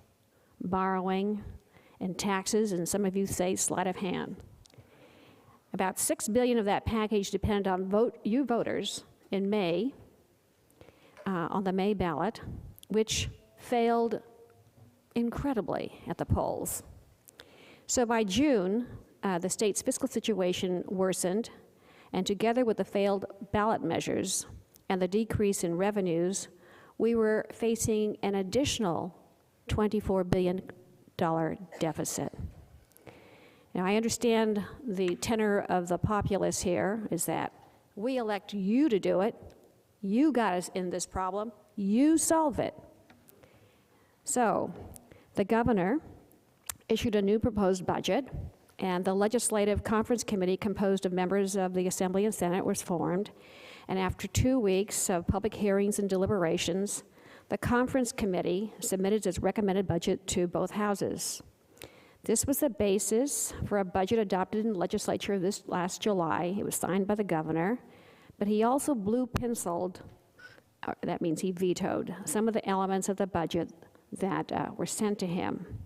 borrowing, and taxes, and some of you say sleight of hand. About $6 billion of that package depended on you voters in May, on the May ballot, which failed incredibly at the polls. So by June, the state's fiscal situation worsened, and together with the failed ballot measures and the decrease in revenues, we were facing an additional $24 billion deficit. Now, I understand the tenor of the populace here is that we elect you to do it, you got us in this problem, you solve it. So, the governor issued a new proposed budget, and the Legislative Conference Committee, composed of members of the Assembly and Senate, was formed. And after 2 weeks of public hearings and deliberations, the Conference Committee submitted its recommended budget to both houses. This was the basis for a budget adopted in the legislature this last July. It was signed by the governor, but he also blue-penciled, that means he vetoed, some of the elements of the budget that were sent to him.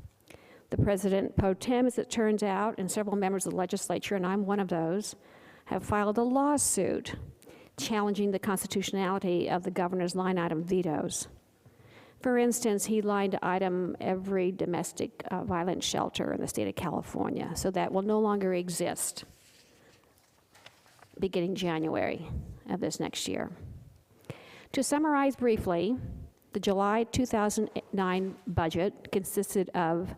The president pro tem, as it turns out, and several members of the legislature, and I'm one of those, have filed a lawsuit challenging the constitutionality of the governor's line item vetoes. For instance, he line item every domestic violence shelter in the state of California, so that will no longer exist beginning January of this next year. To summarize briefly, the July 2009 budget consisted of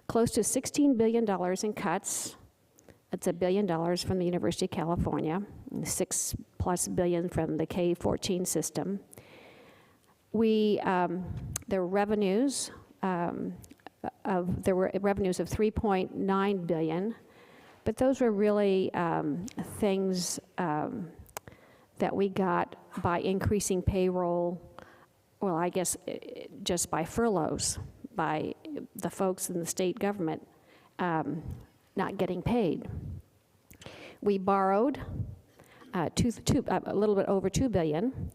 close to $16 billion in cuts. That's $1 billion from the University of California, and $6+ billion from the K-14 system. The revenues there were revenues of $3.9 billion, but those were really things that we got by increasing payroll, well, I guess just by furloughs, by the folks in the state government not getting paid. We borrowed a little bit over $2 billion,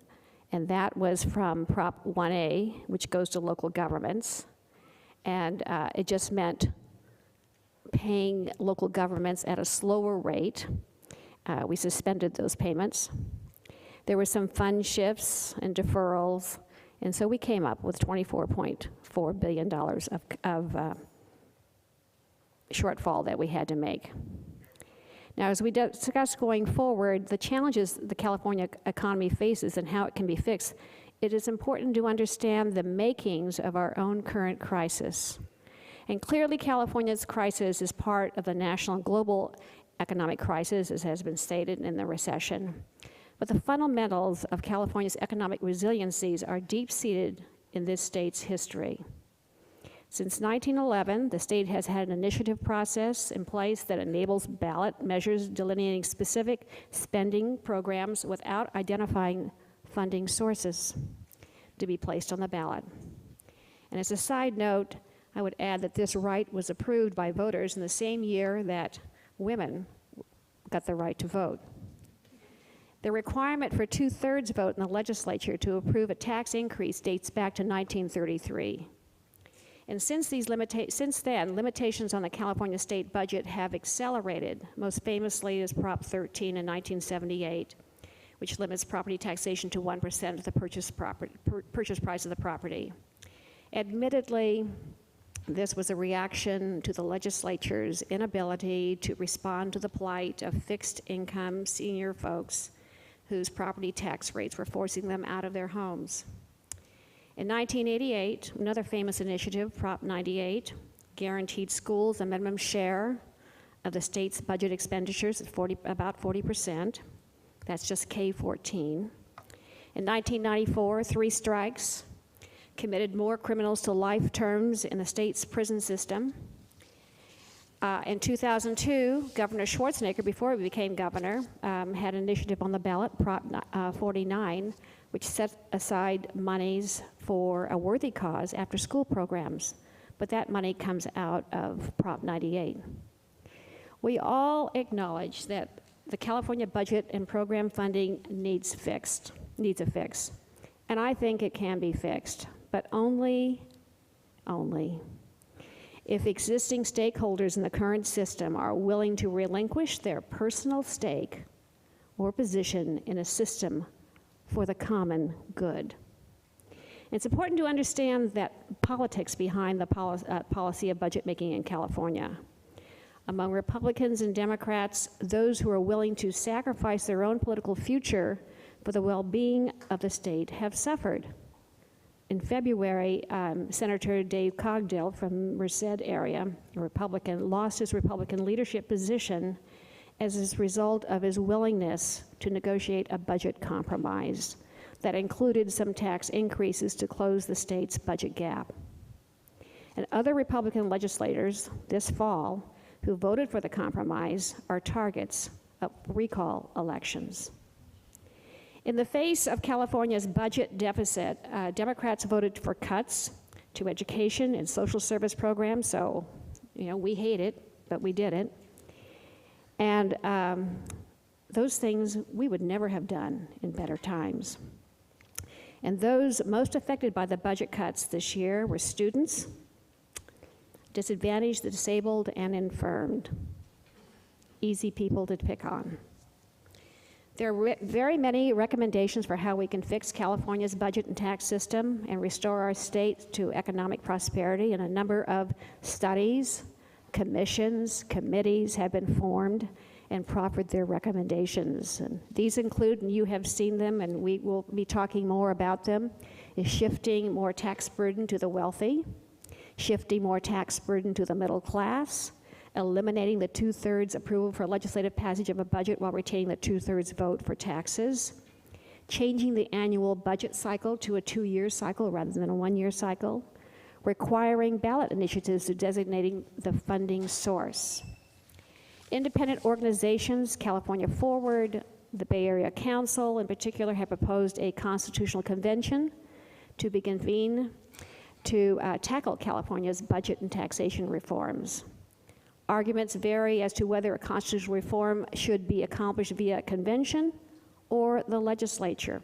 and that was from Prop 1A, which goes to local governments. And it just meant paying local governments at a slower rate. We suspended those payments. There were some fund shifts and deferrals, and so we came up with $24.4 billion of shortfall that we had to make. Now, as we discuss going forward, the challenges the California economy faces and how it can be fixed, it is important to understand the makings of our own current crisis. And clearly, California's crisis is part of the national and global economic crisis, as has been stated in the recession. But the fundamentals of California's economic resiliencies are deep-seated in this state's history. Since 1911, the state has had an initiative process in place that enables ballot measures delineating specific spending programs without identifying funding sources to be placed on the ballot. And as a side note, I would add that this right was approved by voters in the same year that women got the right to vote. The requirement for 2/3 vote in the legislature to approve a tax increase dates back to 1933. And since then, limitations on the California state budget have accelerated, most famously is Prop 13 in 1978, which limits property taxation to 1% of the purchase price of the property. Admittedly, this was a reaction to the legislature's inability to respond to the plight of fixed-income senior folks whose property tax rates were forcing them out of their homes. In 1988, another famous initiative, Prop 98, guaranteed schools a minimum share of the state's budget expenditures at about 40%. That's just K-14. In 1994, 3 strikes committed more criminals to life terms in the state's prison system. In 2002, Governor Schwarzenegger, before he became governor, had an initiative on the ballot, Prop 49, which set aside monies for a worthy cause after school programs. But that money comes out of Prop 98. We all acknowledge that the California budget and program funding needs a fix. And I think it can be fixed, but only if existing stakeholders in the current system are willing to relinquish their personal stake or position in a system for the common good. It's important to understand that politics behind the policy of budget making in California. Among Republicans and Democrats, those who are willing to sacrifice their own political future for the well-being of the state have suffered. In February, Senator Dave Cogdill from Merced area, a Republican, lost his Republican leadership position as a result of his willingness to negotiate a budget compromise that included some tax increases to close the state's budget gap. And other Republican legislators this fall who voted for the compromise are targets of recall elections. In the face of California's budget deficit, Democrats voted for cuts to education and social service programs, so, we hate it, but we did it. And those things we would never have done in better times. And those most affected by the budget cuts this year were students, disadvantaged, the disabled, and infirmed. Easy people to pick on. There are very many recommendations for how we can fix California's budget and tax system and restore our state to economic prosperity, and a number of studies, commissions, committees have been formed and proffered their recommendations. And these include, and you have seen them, and we will be talking more about them, is shifting more tax burden to the wealthy, shifting more tax burden to the middle class, eliminating the 2/3 approval for legislative passage of a budget while retaining the 2/3 vote for taxes, changing the annual budget cycle to a 2-year cycle rather than a 1-year cycle, requiring ballot initiatives to designating the funding source. Independent organizations, California Forward, the Bay Area Council in particular, have proposed a constitutional convention to be convened to tackle California's budget and taxation reforms. Arguments vary as to whether a constitutional reform should be accomplished via a convention or the legislature.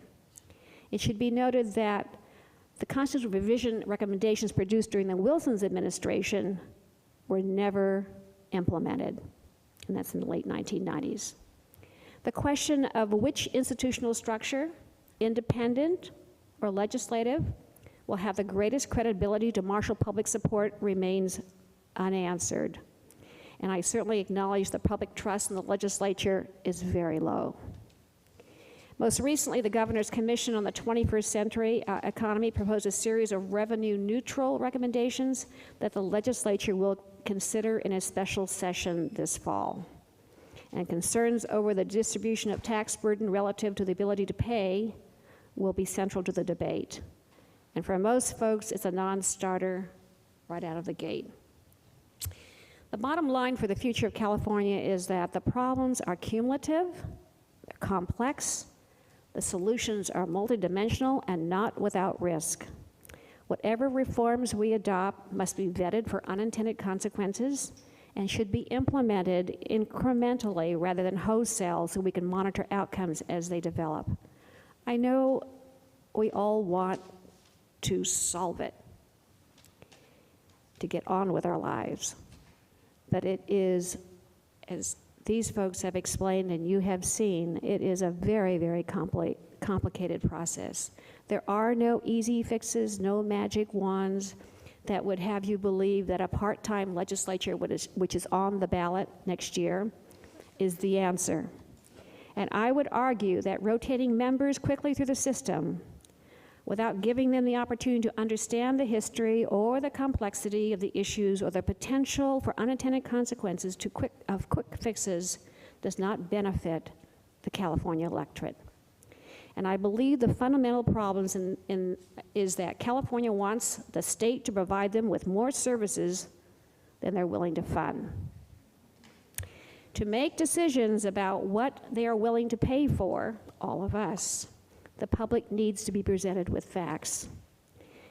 It should be noted that the constitutional revision recommendations produced during the Wilson's administration were never implemented, and that's in the late 1990s. The question of which institutional structure, independent or legislative, will have the greatest credibility to marshal public support remains unanswered. And I certainly acknowledge the public trust in the legislature is very low. Most recently, the Governor's Commission on the 21st Century Economy proposed a series of revenue-neutral recommendations that the legislature will consider in a special session this fall. And concerns over the distribution of tax burden relative to the ability to pay will be central to the debate. And for most folks, it's a non-starter right out of the gate. The bottom line for the future of California is that the problems are cumulative, they're complex, the solutions are multidimensional and not without risk. Whatever reforms we adopt must be vetted for unintended consequences and should be implemented incrementally rather than wholesale so we can monitor outcomes as they develop. I know we all want to solve it, to get on with our lives. But it is, as these folks have explained and you have seen, it is a very, very complicated process. There are no easy fixes, no magic wands that would have you believe that a part-time legislature, which is on the ballot next year, is the answer. And I would argue that rotating members quickly through the system without giving them the opportunity to understand the history or the complexity of the issues or the potential for unintended consequences of quick fixes does not benefit the California electorate. And I believe the fundamental problems is that California wants the state to provide them with more services than they're willing to fund. To make decisions about what they are willing to pay for, all of us, the public needs to be presented with facts.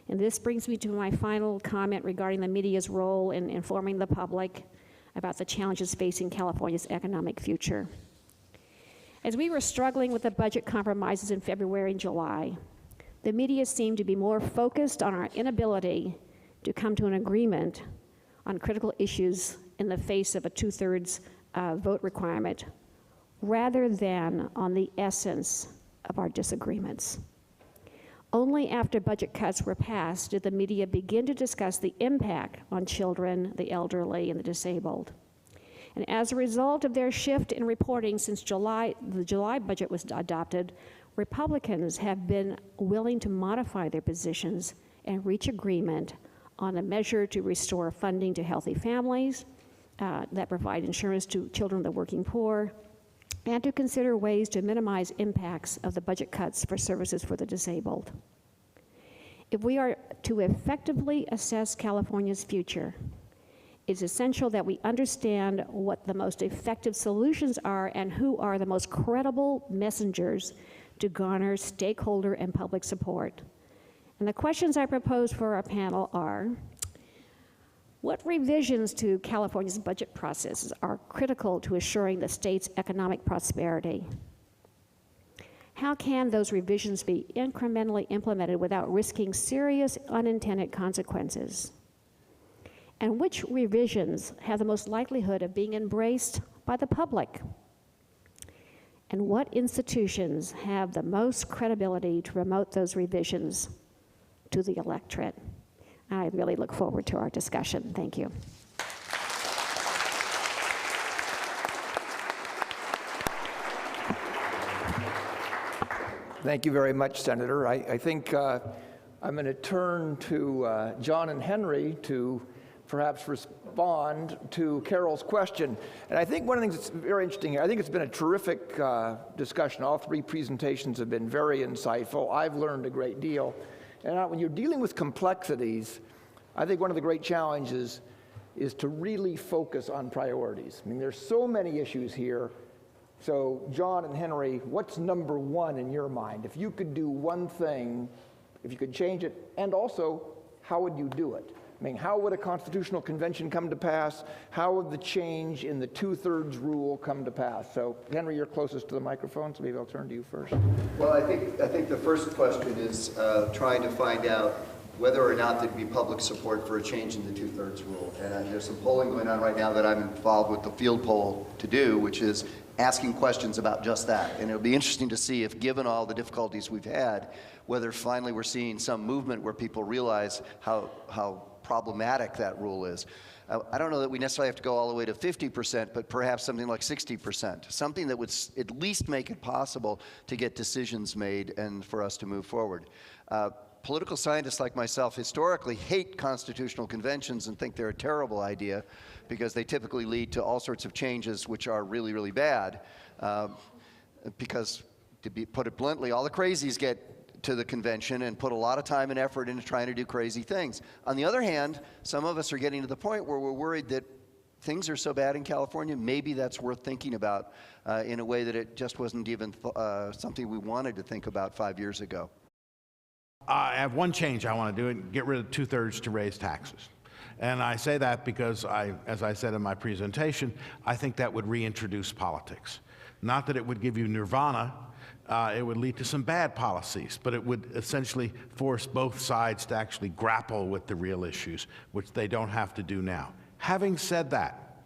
And this brings me to my final comment regarding the media's role in informing the public about the challenges facing California's economic future. As we were struggling with the budget compromises in February and July, the media seemed to be more focused on our inability to come to an agreement on critical issues in the face of a 2/3 vote requirement, rather than on the essence of our disagreements. Only after budget cuts were passed did the media begin to discuss the impact on children, the elderly, and the disabled. And as a result of their shift in reporting since the July budget was adopted, Republicans have been willing to modify their positions and reach agreement on a measure to restore funding to healthy families that provide insurance to children of the working poor, and to consider ways to minimize impacts of the budget cuts for services for the disabled. If we are to effectively assess California's future, it's essential that we understand what the most effective solutions are and who are the most credible messengers to garner stakeholder and public support. And the questions I propose for our panel are: what revisions to California's budget processes are critical to assuring the state's economic prosperity? How can those revisions be incrementally implemented without risking serious unintended consequences? And which revisions have the most likelihood of being embraced by the public? And what institutions have the most credibility to promote those revisions to the electorate? I really look forward to our discussion. Thank you. Thank you very much, Senator. I think I'm going to turn to John and Henry to perhaps respond to Carol's question. And I think one of the things that's very interesting here, I think it's been a terrific discussion. All three presentations have been very insightful. I've learned a great deal. And when you're dealing with complexities, I think one of the great challenges is to really focus on priorities. I mean, there's so many issues here. So John and Henry, what's number one in your mind? If you could do one thing, if you could change it, and also, how would you do it? I mean, how would a constitutional convention come to pass? How would the change in the 2/3 rule come to pass? So, Henry, you're closest to the microphone, so maybe I'll turn to you first. Well, I think the first question is trying to find out whether or not there'd be public support for a change in the 2/3 rule. And there's some polling going on right now that I'm involved with the field poll to do, which is asking questions about just that. And it'll be interesting to see if, given all the difficulties we've had, whether finally we're seeing some movement where people realize how problematic that rule is. I don't know that we necessarily have to go all the way to 50%, but perhaps something like 60%, something that would at least make it possible to get decisions made and for us to move forward. Political scientists like myself historically hate constitutional conventions and think they're a terrible idea because they typically lead to all sorts of changes which are really, really bad. Because, to put it bluntly, all the crazies get to the convention and put a lot of time and effort into trying to do crazy things. On the other hand, some of us are getting to the point where we're worried that things are so bad in California, maybe that's worth thinking about in a way that it just wasn't even something we wanted to think about 5 years ago. I have one change I want to do, and get rid of 2/3 to raise taxes. And I say that because as I said in my presentation, I think that would reintroduce politics. Not that it would give you nirvana, it would lead to some bad policies, but it would essentially force both sides to actually grapple with the real issues, which they don't have to do now. Having said that,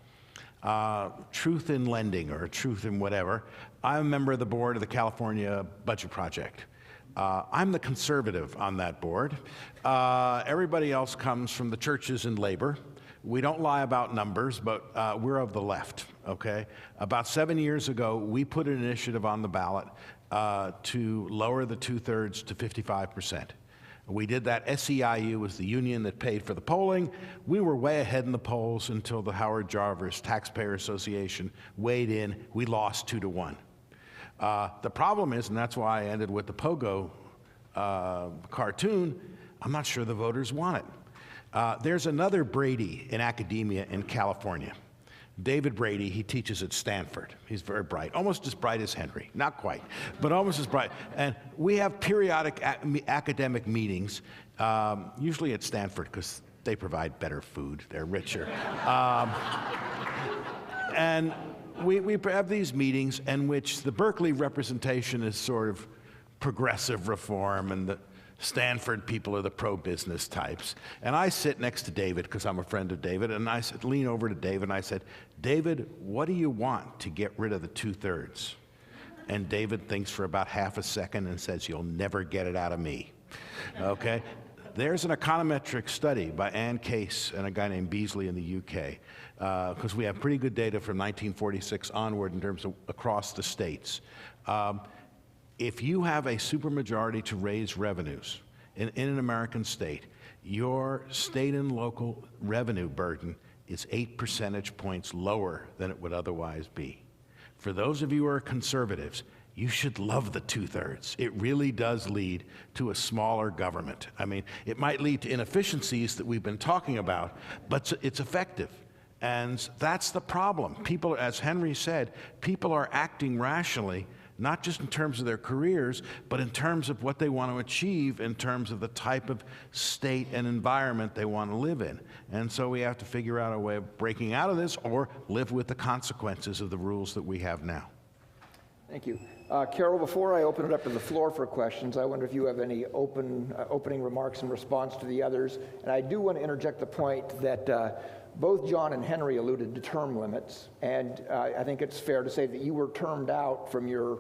truth in lending or truth in whatever, I'm a member of the board of the California Budget Project. I'm the conservative on that board. Everybody else comes from the churches and labor. We don't lie about numbers, but we're of the left, okay? About 7 years ago, we put an initiative on the ballot to lower the 2/3 to 55%. We did that. SEIU was the union that paid for the polling. We were way ahead in the polls until the Howard Jarvis Taxpayer Association weighed in. We lost 2-1. The problem is, and that's why I ended with the Pogo cartoon, I'm not sure the voters want it. There's another Brady in academia in California. David Brady, he teaches at Stanford. He's very bright, almost as bright as Henry. Not quite, but almost as bright. And we have periodic academic meetings, usually at Stanford, because they provide better food, they're richer. And we have these meetings in which the Berkeley representation is sort of progressive reform, and the Stanford people are the pro-business types. And I sit next to David, because I'm a friend of David, and I lean over to David and I said, David, what do you want to get rid of the 2/3? And David thinks for about half a second and says, you'll never get it out of me, okay? There's an econometric study by Ann Case and a guy named Beasley in the UK, because we have pretty good data from 1946 onward in terms of across the states. If you have a supermajority to raise revenues in an American state, your state and local revenue burden is 8 percentage points lower than it would otherwise be. For those of you who are conservatives, you should love the 2/3. It really does lead to a smaller government. I mean, it might lead to inefficiencies that we've been talking about, but it's effective. And that's the problem. People, as Henry said, people are acting rationally, not just in terms of their careers, but in terms of what they want to achieve, in terms of the type of state and environment they want to live in. And so we have to figure out a way of breaking out of this or live with the consequences of the rules that we have now. Thank you. Carol, before I open it up to the floor for questions, I wonder if you have any opening remarks in response to the others. And I do want to interject the point that both John and Henry alluded to term limits, and I think it's fair to say that you were termed out from your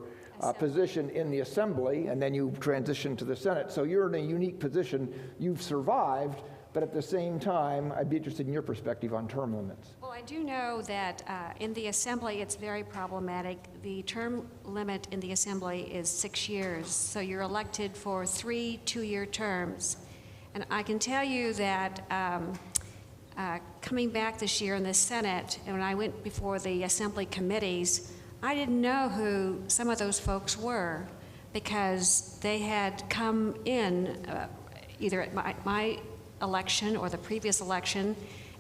position in the Assembly, and then you transitioned to the Senate. So you're in a unique position. You've survived, but at the same time, I'd be interested in your perspective on term limits. Well, I do know that in the Assembly, it's very problematic. The term limit in the Assembly is 6 years, so you're elected for 3 two-year terms. And I can tell you that coming back this year in the Senate, and when I went before the Assembly committees, I didn't know who some of those folks were, because they had come in either at my election or the previous election.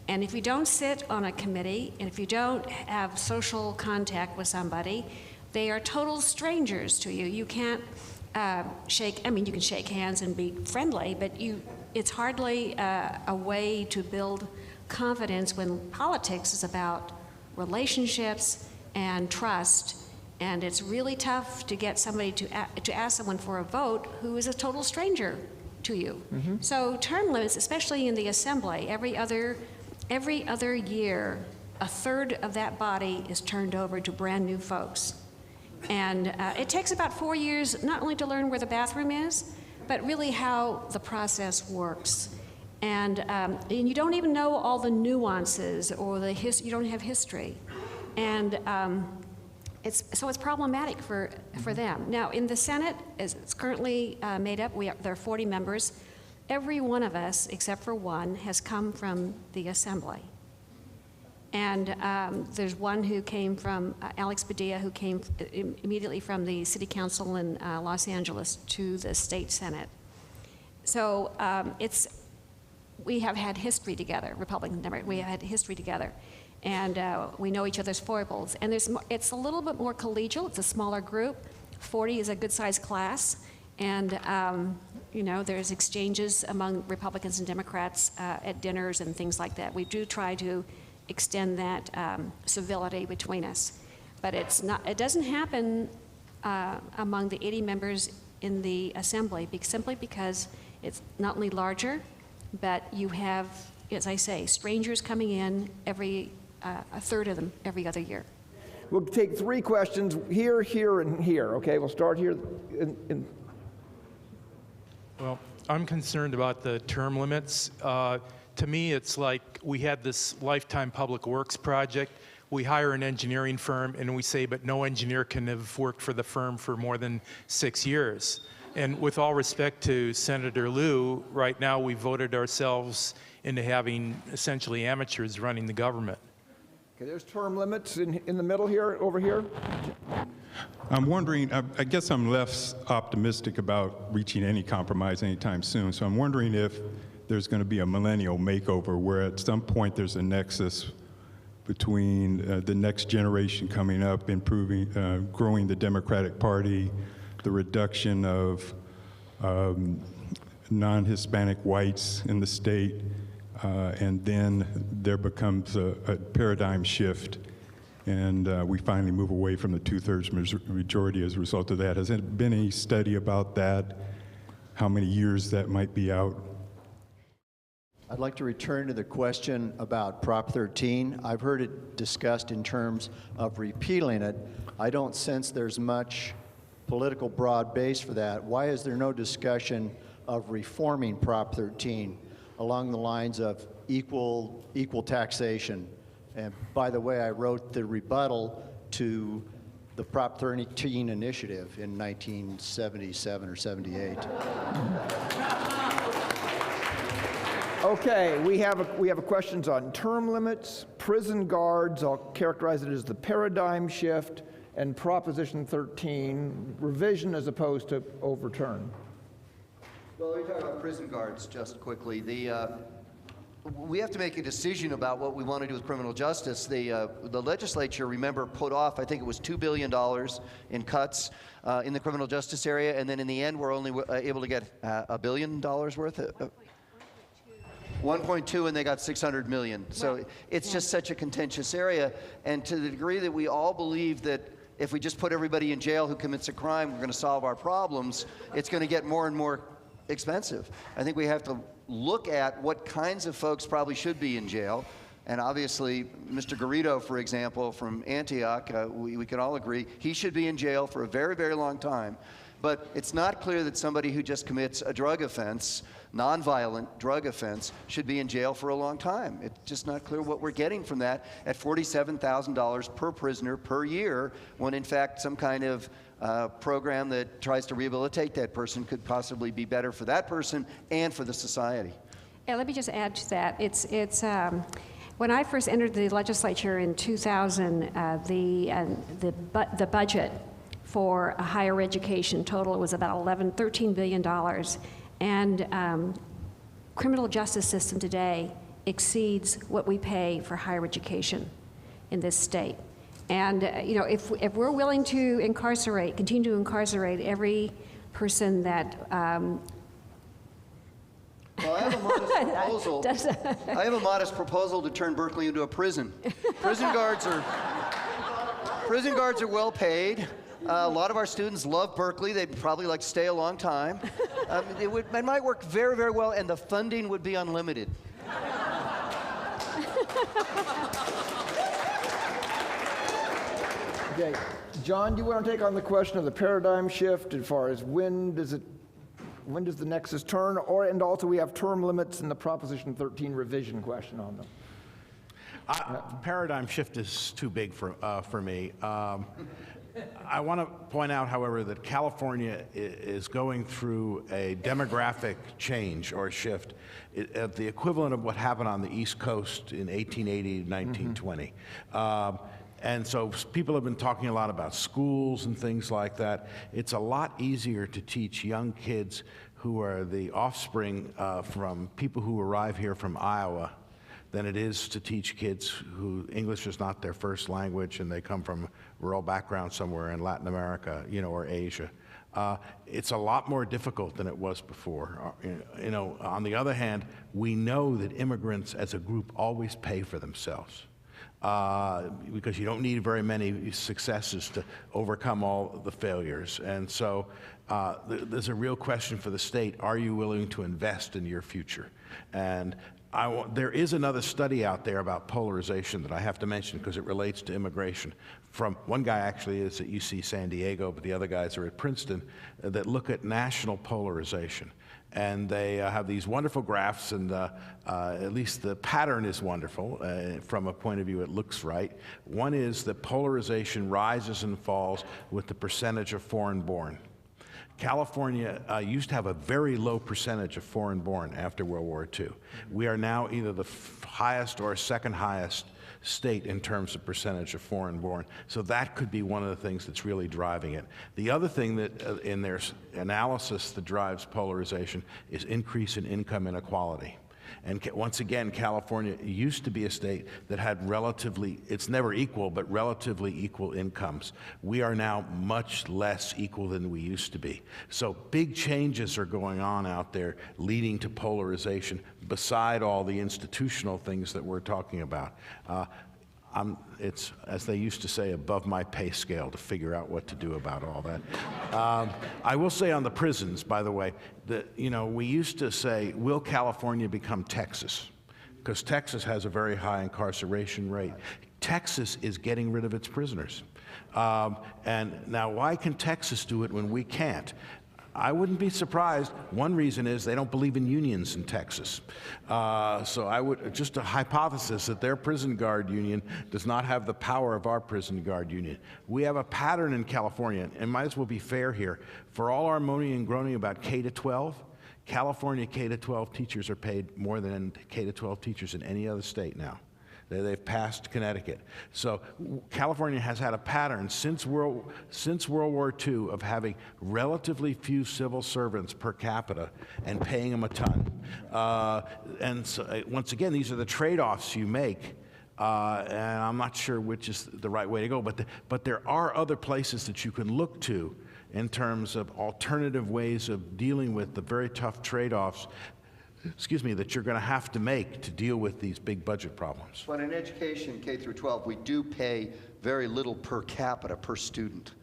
And if you don't sit on a committee, and if you don't have social contact with somebody, they are total strangers to you. You can't you can shake hands and be friendly, but it's hardly a way to build confidence when politics is about relationships and trust. And it's really tough to get somebody to ask someone for a vote who is a total stranger to you. Mm-hmm. So term limits, especially in the assembly, every other year, a third of that body is turned over to brand new folks. And it takes about 4 years not only to learn where the bathroom is, but really how the process works. And you don't even know all the nuances or you don't have history. And it's problematic for them. Now, in the Senate, as it's currently made up, there are 40 members. Every one of us, except for one, has come from the Assembly. And there's one who came from, Alex Padilla, who came immediately from the City Council in Los Angeles to the State Senate. So we have had history together, Republican and Democrat, we have had history together. And we know each other's foibles. And it's a little bit more collegial, it's a smaller group. 40 is a good sized class. And there's exchanges among Republicans and Democrats at dinners and things like that. We do try to extend that civility between us. But it doesn't happen among the 80 members in the Assembly, simply because it's not only larger, but you have, as I say, strangers coming in a third of them every other year. We'll take 3 questions, here, here, and here, okay? We'll start here. Well, I'm concerned about the term limits. To me, it's like we had this lifetime public works project. We hire an engineering firm and we say, but no engineer can have worked for the firm for more than 6 years. And with all respect to Senator Liu, right now we voted ourselves into having essentially amateurs running the government. Okay, there's term limits in the middle here, over here. I'm wondering, I guess I'm less optimistic about reaching any compromise anytime soon, so I'm wondering if there's going to be a millennial makeover where at some point there's a nexus between the next generation coming up, improving, growing the Democratic Party, the reduction of non-Hispanic whites in the state, and then there becomes a paradigm shift, and we finally move away from the 2/3 majority as a result of that. Has there been any study about that, how many years that might be out? I'd like to return to the question about Prop 13. I've heard it discussed in terms of repealing it. I don't sense there's much political broad base for that. Why is there no discussion of reforming Prop 13 along the lines of equal taxation? And by the way, I wrote the rebuttal to the Prop 13 initiative in 1977 or 78. Okay, we have questions on term limits, prison guards. I'll characterize it as the paradigm shift, and Proposition 13, revision as opposed to overturn. Well, let me talk about prison guards just quickly. We have to make a decision about what we want to do with criminal justice. The legislature, remember, put off, I think it was $2 billion in cuts in the criminal justice area, and then in the end, we're only able to get $1 billion worth. 1.2, and they got 600 million. So it's just such a contentious area, and to the degree that we all believe that if we just put everybody in jail who commits a crime, we're going to solve our problems, it's going to get more and more expensive. I think we have to look at what kinds of folks probably should be in jail. And obviously, Mr. Garrido, for example, from Antioch, we can all agree, he should be in jail for a very, very long time. But it's not clear that somebody who just commits a drug offense, nonviolent drug offense, should be in jail for a long time. It's just not clear what we're getting from that at $47,000 per prisoner per year, when in fact some kind of program that tries to rehabilitate that person could possibly be better for that person and for the society. Yeah, let me just add to that. When I first entered the legislature in 2000, the budget for higher education total was about $13 billion. And criminal justice system today exceeds what we pay for higher education in this state. And if we're willing to continue to incarcerate every person that Well, I have a modest proposal. I have a modest proposal to turn Berkeley into a prison. Prison guards are well paid. A lot of our students love Berkeley. They'd probably like to stay a long time. It might work very, very well, and the funding would be unlimited. Okay, John, do you want to take on the question of the paradigm shift as far as when does the nexus turn, and also we have term limits and the Proposition 13 revision question on them. Paradigm shift is too big for me. I want to point out, however, that California is going through a demographic change or shift, the equivalent of what happened on the East Coast in 1880 to 1920. And so people have been talking a lot about schools and things like that. It's a lot easier to teach young kids who are the offspring from people who arrive here from Iowa than it is to teach kids who English is not their first language and they come from rural background somewhere in Latin America, or Asia. It's a lot more difficult than it was before. On the other hand, we know that immigrants as a group always pay for themselves. Because you don't need very many successes to overcome all the failures. And so there's a real question for the state: are you willing to invest in your future? And there is another study out there about polarization that I have to mention because it relates to immigration. From one guy actually is at UC San Diego, but the other guys are at Princeton, that look at national polarization. And they have these wonderful graphs, and at least the pattern is wonderful. From a point of view, it looks right. One is that polarization rises and falls with the percentage of foreign-born. California used to have a very low percentage of foreign-born after World War II. We are now either the highest or second highest state in terms of percentage of foreign-born. So that could be one of the things that's really driving it. The other thing that in their analysis that drives polarization is increase in income inequality. And once again, California used to be a state that had it's never equal, but relatively equal incomes. We are now much less equal than we used to be. So big changes are going on out there leading to polarization beside all the institutional things that we're talking about. It's, as they used to say, above my pay scale to figure out what to do about all that. I will say on the prisons, by the way, that we used to say, will California become Texas? Because Texas has a very high incarceration rate. Texas is getting rid of its prisoners. And now why can Texas do it when we can't? I wouldn't be surprised. One reason is they don't believe in unions in Texas. So I would, just a hypothesis that their prison guard union does not have the power of our prison guard union. We have a pattern in California, and might as well be fair here. For all our moaning and groaning about K-12, California K-12 teachers are paid more than K-12 teachers in any other state now. They've passed Connecticut. So California has had a pattern since World War II of having relatively few civil servants per capita and paying them a ton. And so, once again, these are the trade-offs you make. And I'm not sure which is the right way to go, but there are other places that you can look to in terms of alternative ways of dealing with the very tough trade-offs that you're going to have to make to deal with these big budget problems. But in education, K through 12, we do pay very little per capita per student.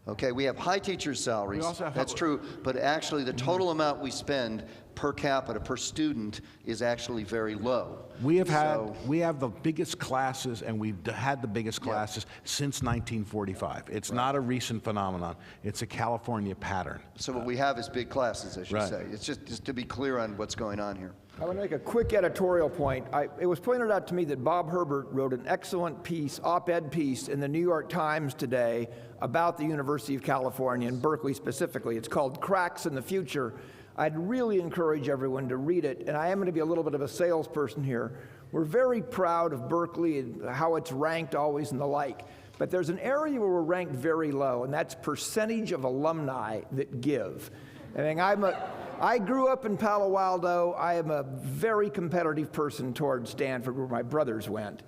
Okay, we have high teacher salaries, that's true, but actually the total amount we spend per capita, per student, is actually very low. We have the biggest classes, and we've had the biggest classes since 1945. It's not a recent phenomenon. It's a California pattern. So what we have is big classes, as you say. It's just to be clear on what's going on here. I want to make a quick editorial point. It was pointed out to me that Bob Herbert wrote an excellent piece, op-ed piece, in the New York Times today about the University of California, and Berkeley specifically. It's called Cracks in the Future. I'd really encourage everyone to read it, and I am going to be a little bit of a salesperson here. We're very proud of Berkeley and how it's ranked always and the like, but there's an area where we're ranked very low, and that's percentage of alumni that give. I mean, I grew up in Palo Alto. I am a very competitive person towards Stanford, where my brothers went.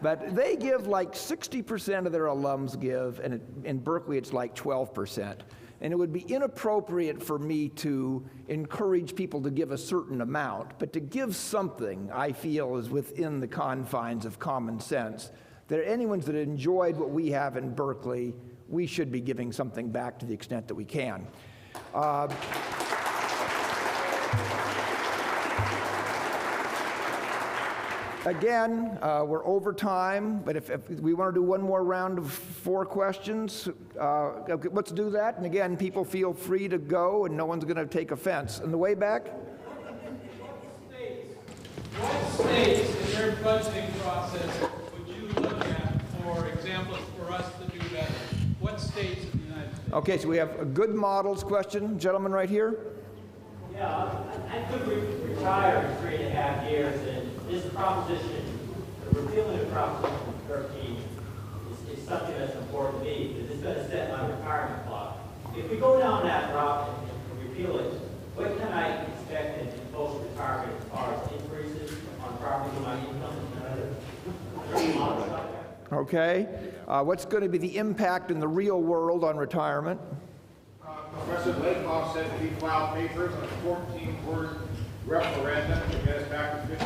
But they give like 60% of their alums give, and in Berkeley it's like 12%. And it would be inappropriate for me to encourage people to give a certain amount, but to give something I feel is within the confines of common sense. That anyone that enjoyed what we have in Berkeley, we should be giving something back to the extent that we can. Again, we're over time, but if we want to do one more round of 4 questions, okay, let's do that. And again, people feel free to go, and no one's going to take offense. On the way back? What states in their budgeting process would you look at, for example, for us to do better? What states in the United States? Okay, so we have a good models question. Gentleman right here. Yeah, I could retire in 3.5 years, and this proposition, the repealing of Proposition 13, is something that's important to me, because it's going to set my retirement clock. If we go down that route and repeal it, what can I expect in post-retirement as far as increases on property of my income and other? Okay. What's going to be the impact in the real world on retirement? Professor Lakoff said that he filed papers on a 14-word referendum to get us back to 50%.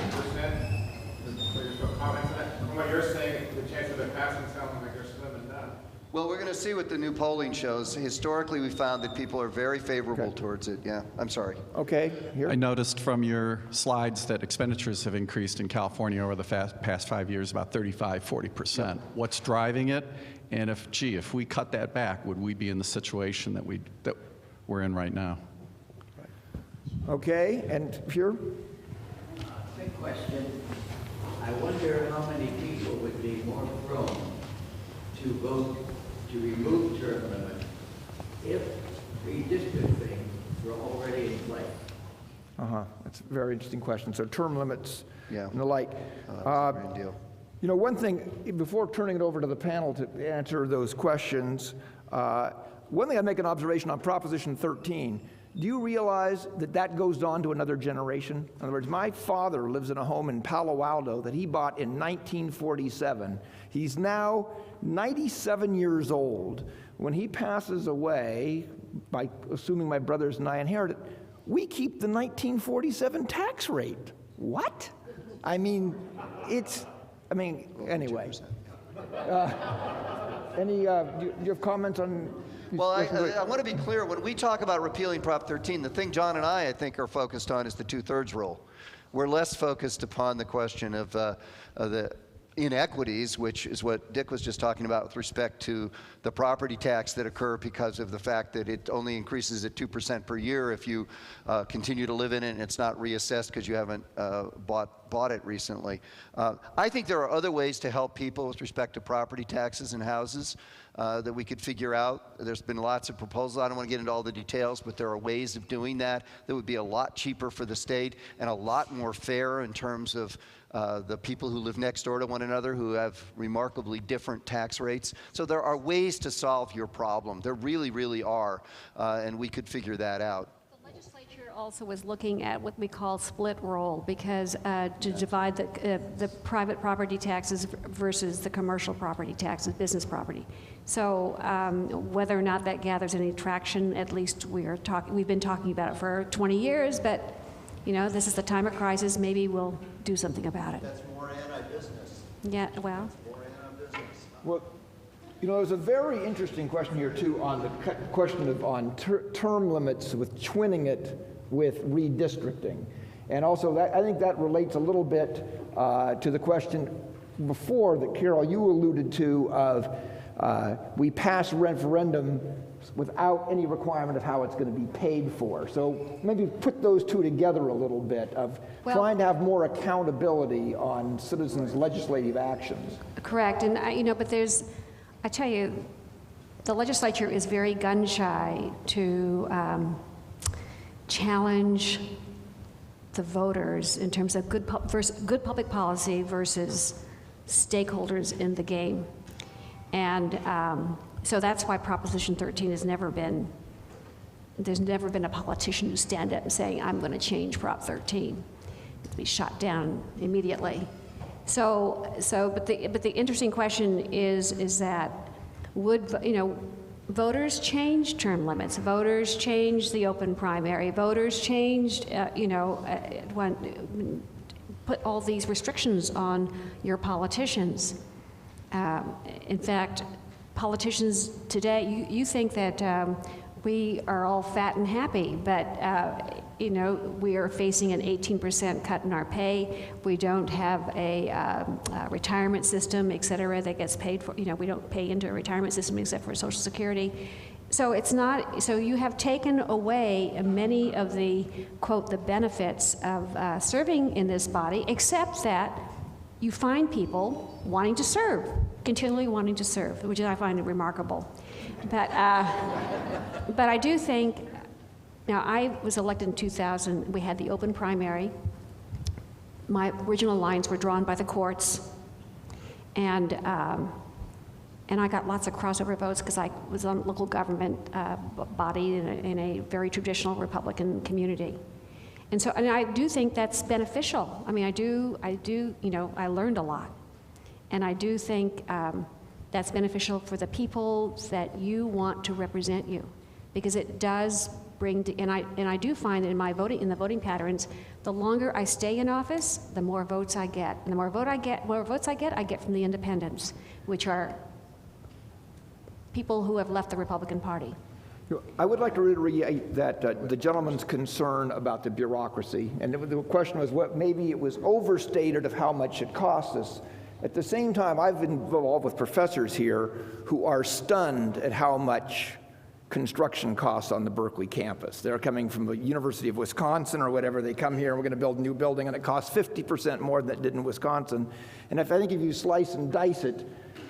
Your comments on that? From what you're saying, the chance of it passing sound like they're slim and none. Well, we're going to see what the new polling shows. Historically, we found that people are very favorable towards it. Yeah, I'm sorry. Okay, here. I noticed from your slides that expenditures have increased in California over the past 5 years about 35–40%. What's driving it? And if we cut that back, would we be in the situation that we're in right now? Okay, and here. Quick question. I wonder how many people would be more prone to vote to remove term limits if redistricting were already in place. That's a very interesting question. So term limits Yeah. and the like. That's a grand deal. You know, one thing, before turning it over to the panel to answer those questions, one thing I'd make an observation on Proposition 13. Do you realize that that goes on to another generation? In other words, my father lives in a home in Palo Alto that he bought in 1947. He's now 97 years old. When he passes away, by assuming my brothers and I inherit it, we keep the 1947 tax rate. What? I mean, anyway. Do you have comments on? Well, I want to be clear. When we talk about repealing Prop 13, the thing John and I think, are focused on is the 2/3 rule. We're less focused upon the question of the inequities, which is what Dick was just talking about with respect to the property tax that occur because of the fact that it only increases at 2% per year if you continue to live in it and it's not reassessed because you haven't bought it recently. I think there are other ways to help people with respect to property taxes and houses that we could figure out. There's been lots of proposals. I don't want to get into all the details, but there are ways of doing that that would be a lot cheaper for the state and a lot more fair in terms of the people who live next door to one another who have remarkably different tax rates. So there are ways to solve your problem. There really, really are, and we could figure that out. The legislature also was looking at what we call split roll, because to divide the private property taxes versus the commercial property taxes, business property. So whether or not that gathers any traction, at least we've been talking about it for 20 years, but you know, this is the time of crisis. Maybe we'll do something about it. That's more anti-business. Yeah, well. More anti-business. Well, you know, there's a very interesting question here too on the question of term limits, with twinning it with redistricting, and also that, I think that relates a little bit to the question before that Carol, you alluded to of we pass referendum without any requirement of how it's going to be paid for. So maybe put those two together a little bit of trying to have more accountability on citizens' legislative actions. Correct, and but I tell you, the legislature is very gun shy to challenge the voters in terms of good public policy versus stakeholders in the game. And so that's why Proposition 13 has never been there's never been a politician who stand up and saying, I'm going to change Prop 13. It'd be shot down immediately. But the interesting question is that would, voters changed term limits. Voters changed the open primary. Voters changed, put all these restrictions on your politicians. In fact, politicians today, you think that we are all fat and happy, but we are facing an 18% cut in our pay. We don't have a retirement system, et cetera, that gets paid for. We don't pay into a retirement system except for Social Security. So it's not. So you have taken away many of the, quote, the benefits of serving in this body, except that you find people wanting to serve, continually wanting to serve, which I find remarkable. But I do think. Now, I was elected in 2000. We had the open primary. My original lines were drawn by the courts, and I got lots of crossover votes because I was on a local government body in a very traditional Republican community, and I do think that's beneficial. I mean, I do. I learned a lot, and I do think that's beneficial for the people that you want to represent you, because it does. And I do find that in the voting patterns, the longer I stay in office, the more votes I get. And the more votes I get from the independents, which are people who have left the Republican Party. I would like to reiterate that the gentleman's concern about the bureaucracy, and the question was what maybe it was overstated of how much it costs us. At the same time, I've been involved with professors here who are stunned at how much construction costs on the Berkeley campus. They're coming from the University of Wisconsin or whatever. They come here and we're going to build a new building and it costs 50% more than it did in Wisconsin. And I think if you slice and dice it,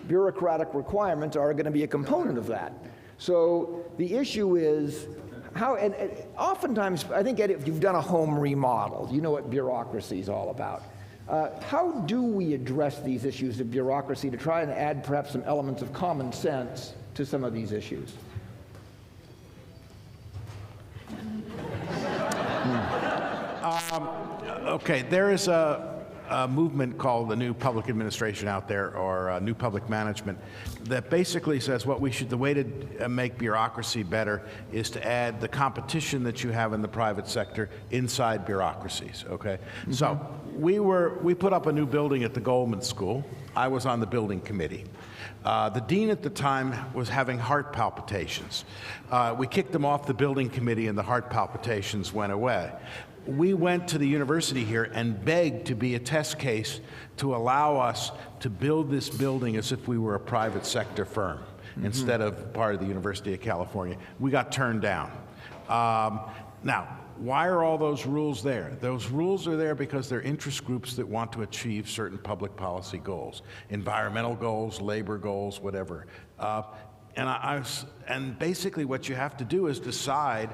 bureaucratic requirements are going to be a component of that. So the issue is how, and oftentimes, I think, Ed, if you've done a home remodel, you know what bureaucracy is all about. How do we address these issues of bureaucracy to try and add perhaps some elements of common sense to some of these issues? Okay, there is a movement called the New Public Administration out there, or New Public Management, that basically says the way to make bureaucracy better is to add the competition that you have in the private sector inside bureaucracies, okay? Mm-hmm. So we put up a new building at the Goldman School. I was on the building committee. The dean at the time was having heart palpitations. We kicked him off the building committee and the heart palpitations went away. We went to the university here and begged to be a test case to allow us to build this building as if we were a private sector firm instead of part of the University of California. We got turned down. Now, why are all those rules there? Those rules are there because they're interest groups that want to achieve certain public policy goals, environmental goals, labor goals, whatever. And basically what you have to do is decide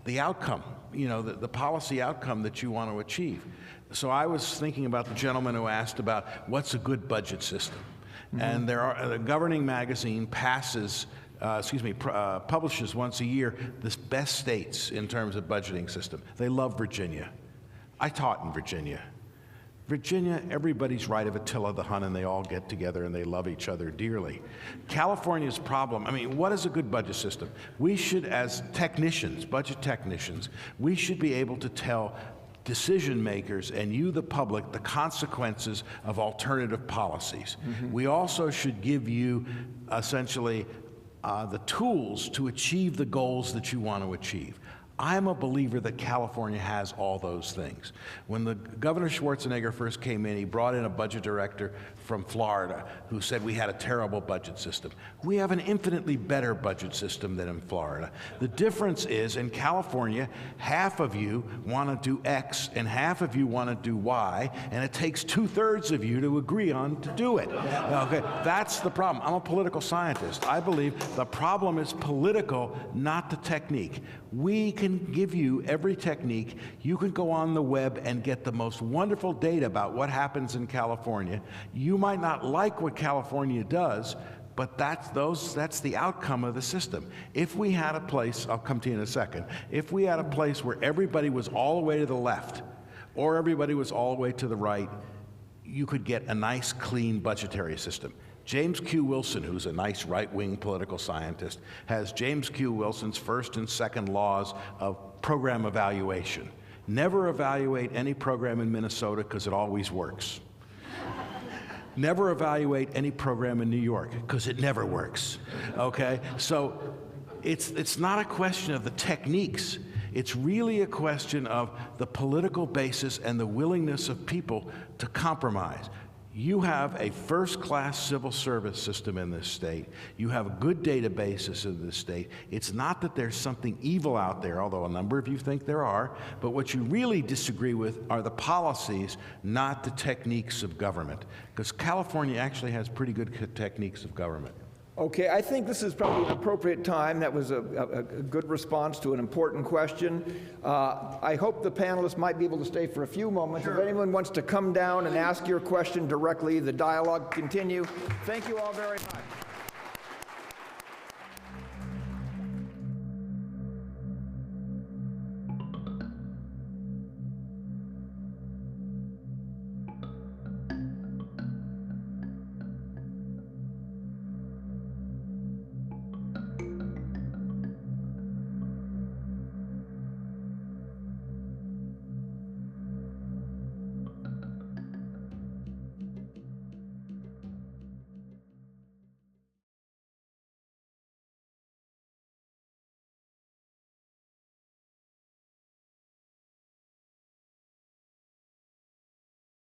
the outcome, the policy outcome that you want to achieve. So I was thinking about the gentleman who asked about what's a good budget system. Mm-hmm. And the governing magazine publishes once a year the best states in terms of budgeting system. They love Virginia. I taught in Virginia. Virginia, everybody's right of Attila the Hun, and they all get together and they love each other dearly. California's problem, what is a good budget system? We should, as technicians, budget technicians, we should be able to tell decision makers and you, the public, the consequences of alternative policies. Mm-hmm. We also should give you, essentially, the tools to achieve the goals that you want to achieve. I'm a believer that California has all those things. When the Governor Schwarzenegger first came in, he brought in a budget director from Florida who said we had a terrible budget system. We have an infinitely better budget system than in Florida. The difference is in California, half of you want to do X and half of you want to do Y, and it takes 2/3 of you to agree on to do it. Okay, that's the problem. I'm a political scientist. I believe the problem is political, not the technique. We can give you every technique. You can go on the web and get the most wonderful data about what happens in California. You might not like what California does, But that's the outcome of the system. If we had a place, I'll come to you in a second, if we had a place where everybody was all the way to the left or everybody was all the way to the right, you could get a nice, clean budgetary system. James Q. Wilson, who's a nice right-wing political scientist, has James Q. Wilson's first and second laws of program evaluation. Never evaluate any program in Minnesota because it always works. Never evaluate any program in New York, because it never works, okay? So it's not a question of the techniques. It's really a question of the political basis and the willingness of people to compromise. You have a first-class civil service system in this state. You have good databases in this state. It's not that there's something evil out there, although a number of you think there are, but what you really disagree with are the policies, not the techniques of government. Because California actually has pretty good techniques of government. Okay, I think this is probably an appropriate time. That was a good response to an important question. I hope the panelists might be able to stay for a few moments. Sure. If anyone wants to come down and ask your question directly, the dialogue continue. Thank you all very much.